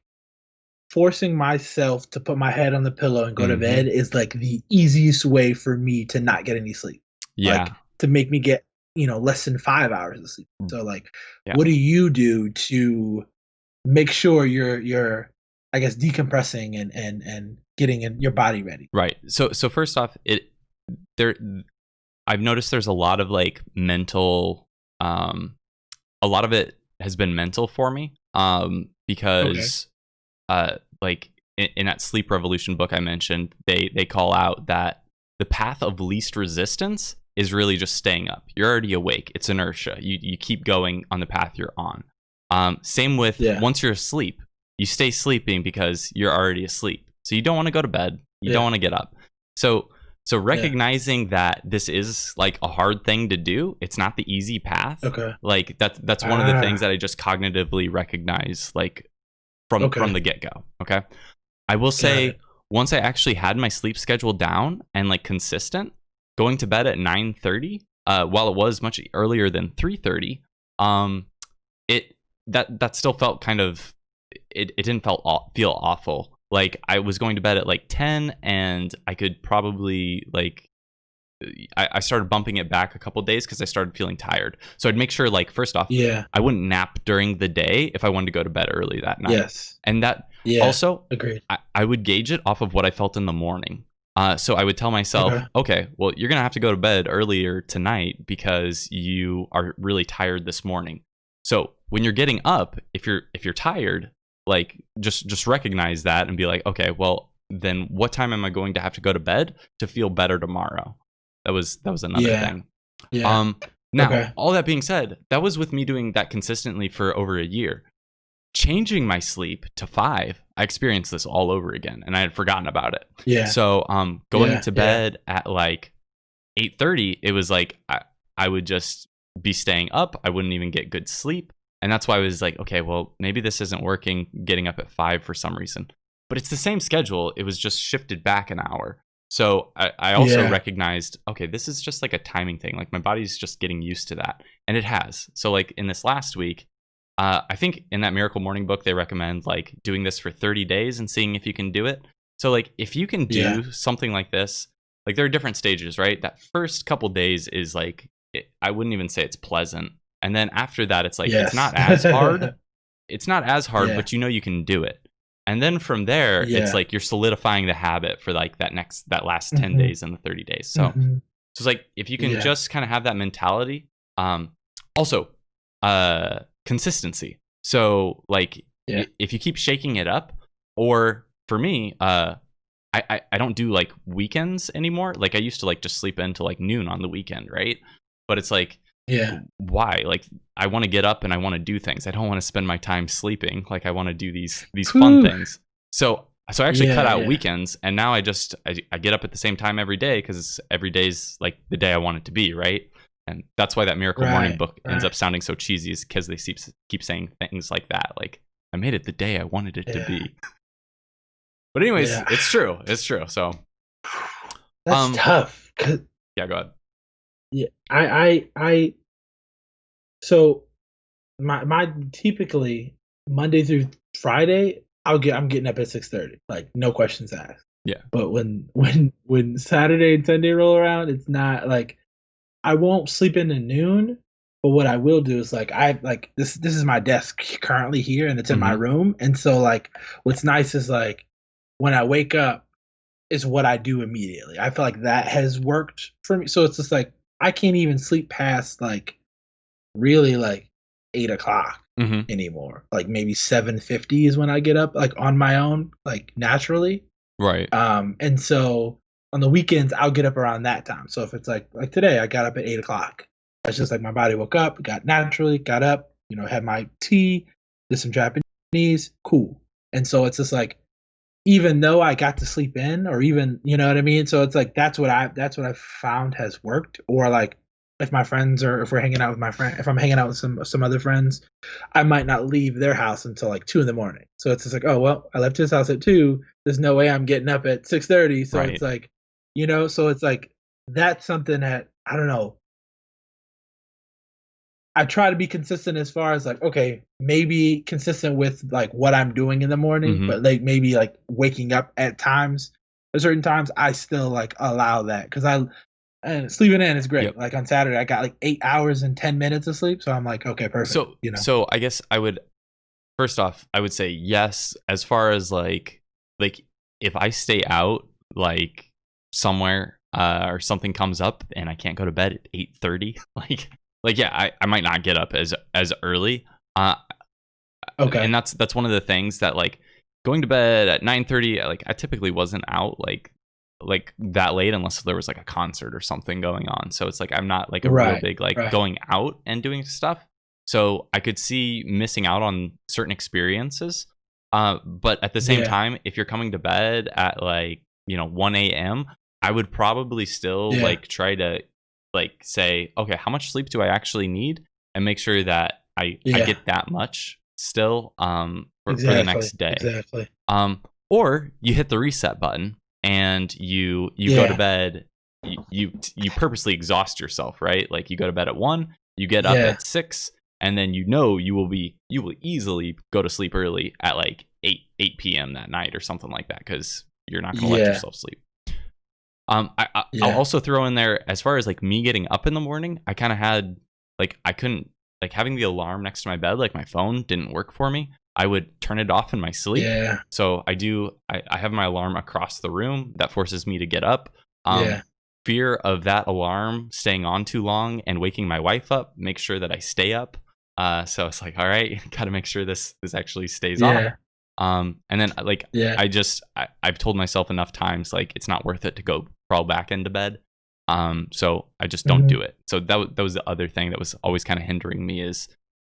forcing myself to put my head on the pillow and go to bed is like the easiest way for me to not get any sleep. Yeah. Like, to make me get, less than 5 hours of sleep. So like, what do you do to make sure you're I guess decompressing and getting your body ready? Right. So first off, I've noticed there's a lot of like mental, a lot of it has been mental for me, because like in that Sleep Revolution book I mentioned, they call out that the path of least resistance is really just staying up. You're already awake. It's inertia. You keep going on the path you're on. Same with once you're asleep, you stay sleeping because you're already asleep. So you don't want to go to bed. You don't want to get up. So recognizing that this is like a hard thing to do, it's not the easy path. Like that's one of the things that I just cognitively recognize, like from the get-go. Okay. I will say once I actually had my sleep schedule down and like consistent, going to bed at 9:30, while it was much earlier than 3:30, that still felt kind of, it didn't feel awful. Like I was going to bed at like 10, and I could probably like I started bumping it back a couple days because I started feeling tired. So I'd make sure, like, first off, I wouldn't nap during the day if I wanted to go to bed early that night. Yes. And that also, agreed. I would gauge it off of what I felt in the morning. So I would tell myself, okay, well, you're going to have to go to bed earlier tonight because you are really tired this morning. So when you're getting up, if you're tired, like just recognize that and be like, okay, well, then what time am I going to have to go to bed to feel better tomorrow? That was another thing. Yeah. Now, all that being said, that was with me doing that consistently for over a year. Changing my sleep to 5, I experienced this all over again, and I had forgotten about it. Yeah. So, going to bed at like 8:30, it was like I would just be staying up. I wouldn't even get good sleep, and that's why I was like, okay, well, maybe this isn't working. Getting up at 5 for some reason, but it's the same schedule. It was just shifted back an hour. So I also recognized, okay, this is just like a timing thing. Like my body's just getting used to that. And it has. So like in this last week, I think in that Miracle Morning book, they recommend like doing this for 30 days and seeing if you can do it. So like if you can do something like this, like there are different stages, right? That first couple days is like, I wouldn't even say it's pleasant. And then after that, it's like, it's not as hard. It's not as hard, but you know you can do it. And then from there, it's like you're solidifying the habit for like that last 10 days and the 30 days. So, so it's like if you can just kind of have that mentality. Also, consistency. So like if you keep shaking it up, or for me, I don't do like weekends anymore. Like I used to like just sleep into like noon on the weekend, right? But it's like, why? Like I want to get up and I want to do things. I don't want to spend my time sleeping. Like I want to do these fun things. So I actually cut out weekends, and now I get up at the same time every day because every day's like the day I want it to be, right? And that's why that Miracle Morning book ends up sounding so cheesy, is because they keep saying things like that. Like I made it the day I wanted it to be. But anyways, it's true. It's true. So that's tough. Yeah, go ahead. Yeah, I so my typically Monday through Friday, I'm getting up at 6:30, like no questions asked. Yeah. But when Saturday and Sunday roll around, it's not like I won't sleep into noon. But what I will do is like this is my desk currently here, and it's in my room. And so like what's nice is like when I wake up is what I do immediately. I feel like that has worked for me. So it's just like I can't even sleep past like really like 8 o'clock anymore. Like maybe 7:50 is when I get up, like on my own, like naturally. Right. And so on the weekends I'll get up around that time. So if it's like today, I got up at 8 o'clock. That's just like my body woke up, got up, had my tea, did some Japanese, cool. And so it's just like, even though I got to sleep in, or even, you know what I mean? So it's like, that's what I've found has worked. Or like if my friends, or if we're hanging out with if I'm hanging out with some other friends, I might not leave their house until like 2 a.m. So it's just like, oh, well, I left his house at 2. There's no way I'm getting up at 6:30. So it's like, so it's like, that's something that, I don't know. I try to be consistent as far as like, okay, maybe consistent with like what I'm doing in the morning, but like maybe like waking up at certain times, I still like allow that, because and sleeping in is great. Yep. Like on Saturday, I got like 8 hours and 10 minutes of sleep, so I'm like, okay, perfect. So I guess first off, I would say yes. As far as like if I stay out like somewhere or something comes up and I can't go to bed at 8:30, like yeah, I might not get up as early. Okay. And that's one of the things that like going to bed at 9:30, like I typically wasn't out like that late unless there was like a concert or something going on. So it's like I'm not like a real big going out and doing stuff. So I could see missing out on certain experiences. But at the same time, if you're coming to bed at like 1 a.m., I would probably still like try to like say, okay, how much sleep do I actually need, and make sure that I get that much still for the next day. Exactly. Or you hit the reset button and you go to bed. You purposely exhaust yourself, right? Like you go to bed at 1, you get up at 6, and then you will easily go to sleep early at like 8 p.m. that night or something like that, because you're not going to let yourself sleep. I'll also throw in there, as far as like me getting up in the morning, I kind of had like, I couldn't, like, having the alarm next to my bed, like my phone didn't work for me. I would turn it off in my sleep. Yeah. So I have my alarm across the room that forces me to get up. Fear of that alarm staying on too long and waking my wife up, make sure that I stay up. So it's like, all right, gotta make sure this actually stays off. And then like, I've told myself enough times, like, it's not worth it to go crawl back into bed. So I just don't do it. So that was the other thing that was always kind of hindering me, is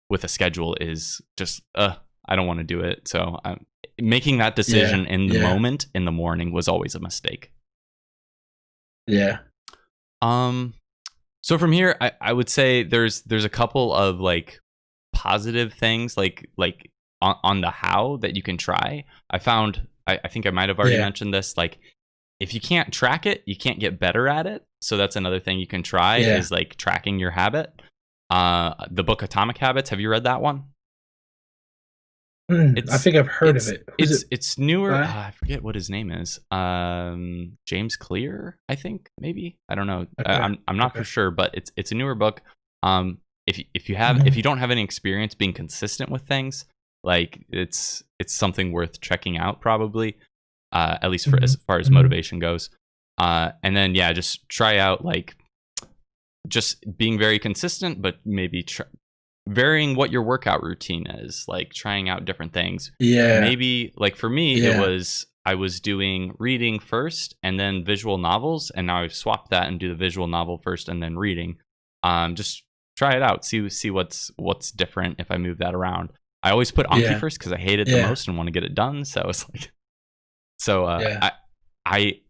with a schedule, is just, I don't want to do it. So making that decision in the moment in the morning was always a mistake. Yeah. So from here, I would say there's a couple of like positive things, like on the how that you can try. I found, I think I might have already mentioned this, like, if you can't track it, you can't get better at it. So that's another thing you can try, is like tracking your habit. The book Atomic Habits, have you read that one? I think I've heard of it. It's newer. I forget what his name is. James Clear, I think, maybe. I don't know. Okay. I'm not for sure, but it's a newer book. If you don't have any experience being consistent with things, like, it's something worth checking out, probably. At least for as far as motivation goes. And then just try out, like, just being very consistent, but maybe varying what your workout routine is, like trying out different things. Maybe, like, for me, it was, I was doing reading first and then visual novels, and now I've swapped that and do the visual novel first and then reading. Just try it out, see what's different if I move that around. I always put Anki first because I hate it the most and want to get it done. So it's like, I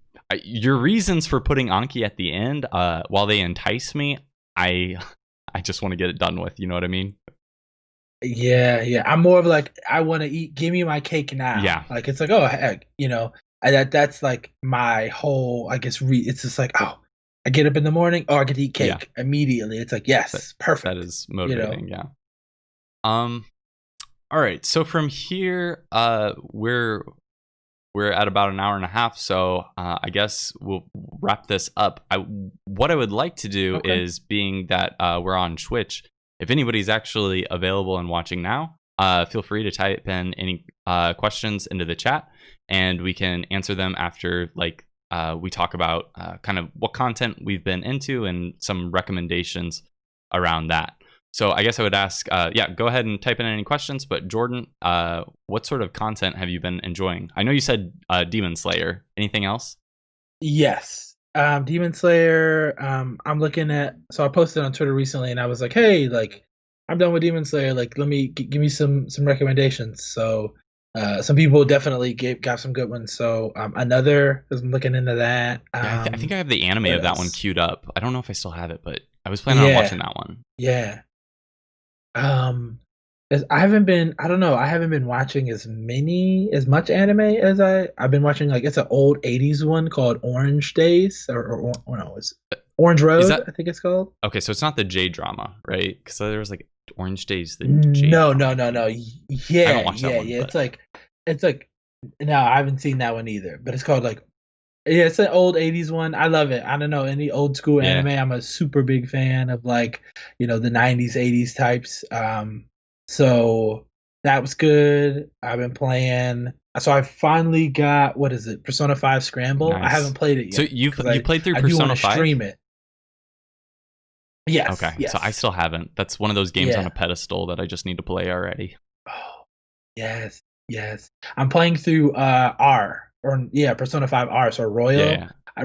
your reasons for putting Anki at the end, while they entice me, I just want to get it done with. You know what I mean? Yeah. I'm more of like, I want to eat. Give me my cake now. Yeah. Like, it's like, oh heck, that's like my whole, I guess. It's just like, oh, I get up in the morning. Oh, I get to eat cake immediately. It's like, yes, perfect. That is motivating. Yeah. All right. So from here, we're at about an hour and a half, so I guess we'll wrap this up. What I would like to do is, being that we're on Twitch, if anybody's actually available and watching now, feel free to type in any questions into the chat, and we can answer them after, like, we talk about kind of what content we've been into and some recommendations around that. So I guess I would ask, go ahead and type in any questions. But Jordan, what sort of content have you been enjoying? I know you said Demon Slayer. Anything else? Yes. Demon Slayer. I'm looking at, so I posted on Twitter recently, and I was like, hey, like, I'm done with Demon Slayer. Like, let me give me some recommendations. So some people definitely got some good ones. So another, I'm looking into that. I think I have the anime of that one queued up. I don't know if I still have it, but I was planning on watching that one. Yeah. I haven't been watching as much anime as I've been watching. Like, it's an old 80s one called Orange Days, or no, it's Orange Road, I think it's called. Okay, so it's not the J drama, right? Because there was like Orange Days, the J. No. Yeah, I haven't watched that one, yeah. It's like no, I haven't seen that one either. But it's called, like, it's an old 80s one. I love it. I don't know, any old school anime. I'm a super big fan of, like, the 90s, 80s types. So that was good. I've been playing. So I finally got, what is it? Persona 5 Scramble. Nice. I haven't played it yet. So you played through Persona 5? Stream it. Yes. Okay. Yes. So I still haven't. That's one of those games on a pedestal that I just need to play already. Oh, yes. I'm playing through Persona 5 R, so Royal. Yeah. I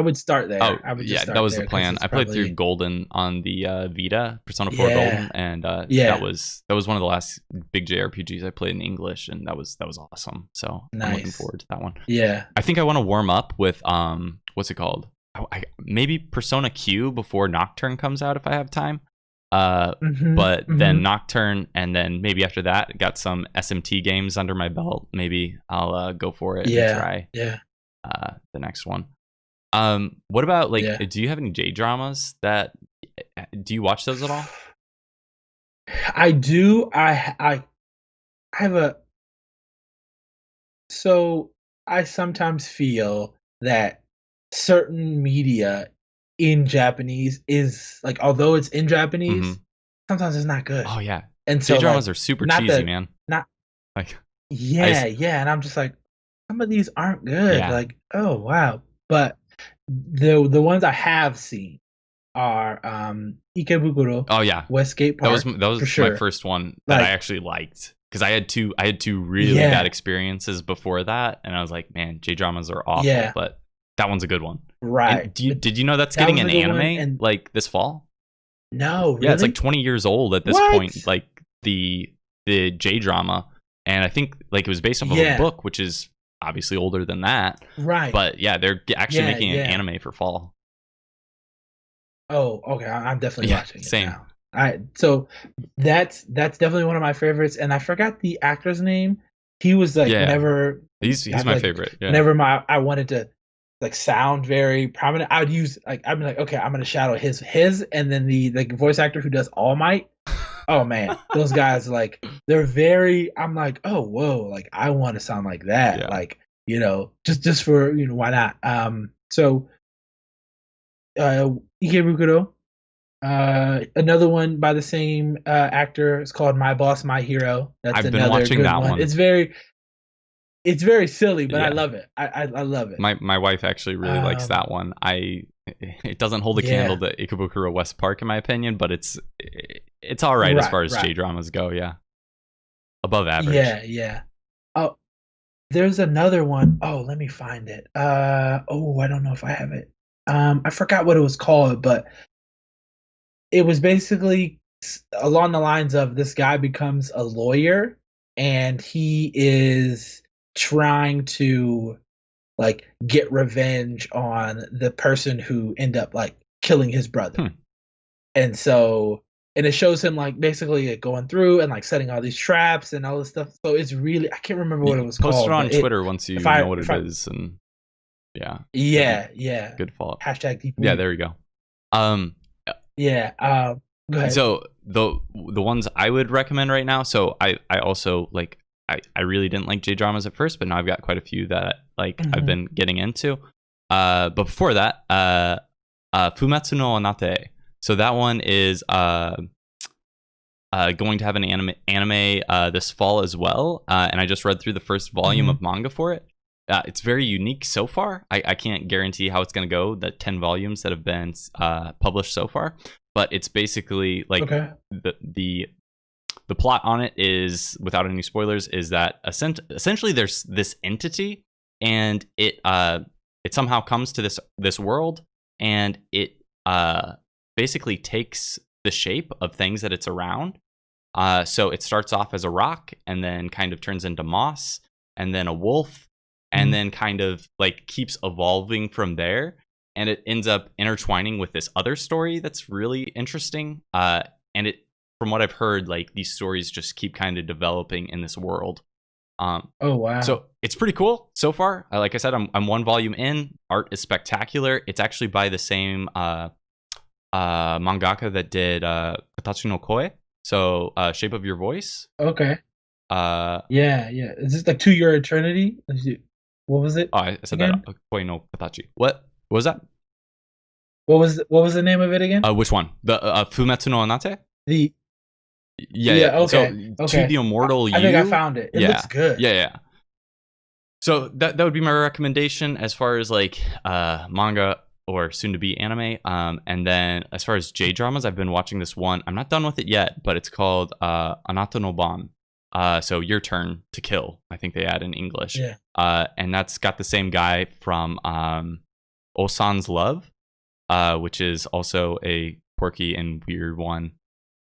would start there. Oh, that was the plan. I played through Golden on the Vita, Persona 4 Golden, and that was one of the last big JRPGs I played in English, and that was awesome. So nice. I'm looking forward to that one. Yeah. I think I want to warm up with what's it called? Maybe Persona Q before Nocturne comes out if I have time. But then Nocturne, and then maybe after that, got some SMT games under my belt. Maybe I'll go for it and try the next one. What about, like, do you have any J dramas do you watch those at all? I do. I have a so I sometimes feel that certain media in Japanese is like, although it's in Japanese, Hmm. sometimes it's not good. Oh yeah, And J so dramas like are super not cheesy, that man. not Like I yeah, just yeah, and I'm just like, some of these aren't good. yeah. Like, oh wow. But the ones I have seen are Ikebukuro, Oh yeah, Westgate Park that for was my sure. first one that I Like, actually liked because I had two really bad yeah, experiences before that, and I was like, man, J dramas are awful, yeah, but that one's a good one. right. And did you know that's That getting was an a good one. anime And like this fall? no, Yeah, it's like really? 20 years old at this What? point, like the J drama, and I think like it was based off of a Yeah, book, which is obviously older than that. right. But yeah, they're actually Yeah, making an yeah. anime for fall. Oh, okay. I'm definitely Yeah, watching it same. now. I so that's definitely one of my favorites, and I forgot the actor's name. He was like Yeah, whenever I he's my like favorite. Yeah, whenever my I wanted to like sound very prominent, I would use like I'd be like, okay, I'm gonna shadow his, and then the like voice actor who does All Might. Oh man, those guys like they're very. I'm like, oh whoa, like I want to sound like that, yeah. like just for why not? So uh, Ikebukuro. Another one by the same actor is called My Boss, My Hero. That's I've been another watching good that one. one. It's very silly, but I Yeah, love it. I love it. my wife actually really likes Um, that one. It doesn't hold a candle yeah, to Ikebukuro West Park in my opinion, but it's all right as right, far as right. J dramas go. Yeah, above average. Yeah, yeah. Oh, there's another one. Oh, let me find it. Oh, I don't know if I have it. I forgot what it was called, but it was basically along the lines of this guy becomes a lawyer and he is trying to like get revenge on the person who end up like killing his brother. Hmm. And so and it shows him like basically like, going through and like setting all these traps and all this stuff. So it's really I can't remember what it was Post it called, on but it Twitter once if you I know what if it I is, and yeah, that'd be yeah, yeah. good follow. Hashtag deep Yeah, weeb. there we go. Um, Yeah. Go ahead. so the ones I would recommend right now. So I also like I really didn't like J dramas at first, but now I've got quite a few that like I've Hmm. been getting into. But before that, Fumetsu no Onate. So that one is going to have an anime this fall as well, and I just read through the first volume Hmm. of manga for it. It's very unique so far. I can't guarantee how it's going to go. The 10 volumes that have been published so far, but it's basically like Okay. the plot on it is, without any spoilers, is that essentially there's this entity, and it somehow comes to this world, and it basically takes the shape of things that it's around. So it starts off as a rock, and then kind of turns into moss, and then a wolf, and Mhm. then kind of like keeps evolving from there. And it ends up intertwining with this other story that's really interesting. And it, from what I've heard, like these stories just keep kind of developing in this world. Um, Oh wow. so it's pretty cool so far. Like I said, I'm one volume in. Art is spectacular. It's actually by the same mangaka that did Katachi no Koe. So Shape of Your Voice. Okay. Uh, Yeah, yeah. Is this like To Your Eternity? What was it oh, I said that. again? Koi no Katachi. What was that? What was the name of it again? Which one? The Fumetsu no Anate? The Yeah, yeah. Yeah, So okay. To Okay. the Immortal I think I You. found it. It looks Yeah, good. yeah, yeah. So that would be my recommendation as far as like manga or soon to be anime. And then as far as J dramas, I've been watching this one. I'm not done with it yet, but it's called Anata no Ban. So Your Turn to Kill, I think they add in English. Yeah. And that's got the same guy from Osan's Love, which is also a quirky and weird one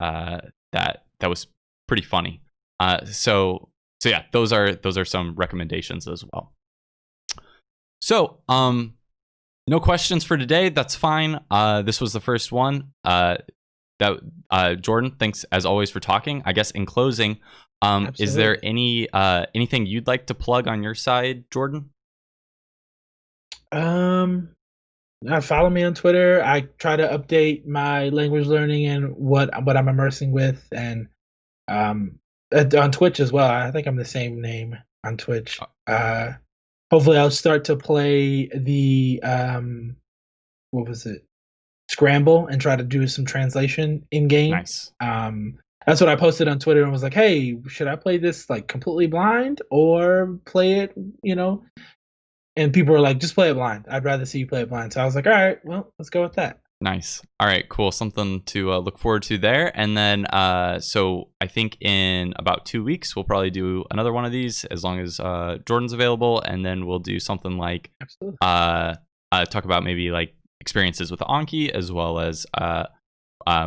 that was pretty funny. So yeah, those are some recommendations as well. So no questions for today. That's fine. This was the first one. Jordan, thanks as always for talking. I guess in closing, is there Absolutely. anything you'd like to plug on your side, Jordan? Um Follow me on Twitter. I try to update my language learning and what I'm immersing with, and On Twitch as well. I think I'm the same name on Twitch. Hopefully, I'll start to play the what was it? Scramble and try to do some translation in game. Nice. That's what I posted on Twitter and was like, hey, should I play this like completely blind or play it, And people were like, just play it blind. I'd rather see you play it blind. So I was like, all right, well, let's go with that. Nice. All right, cool. Something to look forward to there. And then, so I think in about 2 weeks, we'll probably do another one of these as long as Jordan's available. And then we'll do something like talk about maybe like experiences with Anki, as well as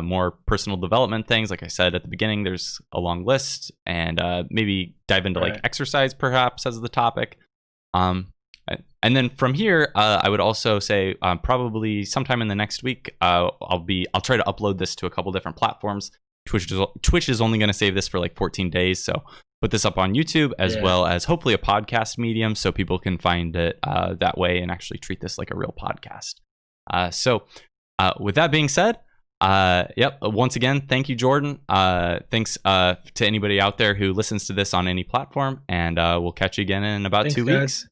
more personal development things. Like I said at the beginning, there's a long list, and maybe dive into like exercise perhaps as the topic. And then from here, I would also say probably sometime in the next week, I'll try to upload this to a couple different platforms. Twitch is only going to save this for like 14 days, so put this up on YouTube as well as hopefully a podcast medium, so people can find it that way and actually treat this like a real podcast. So with that being said, once again, thank you, Jordan. Thanks to anybody out there who listens to this on any platform, and we'll catch you again in about 2 weeks.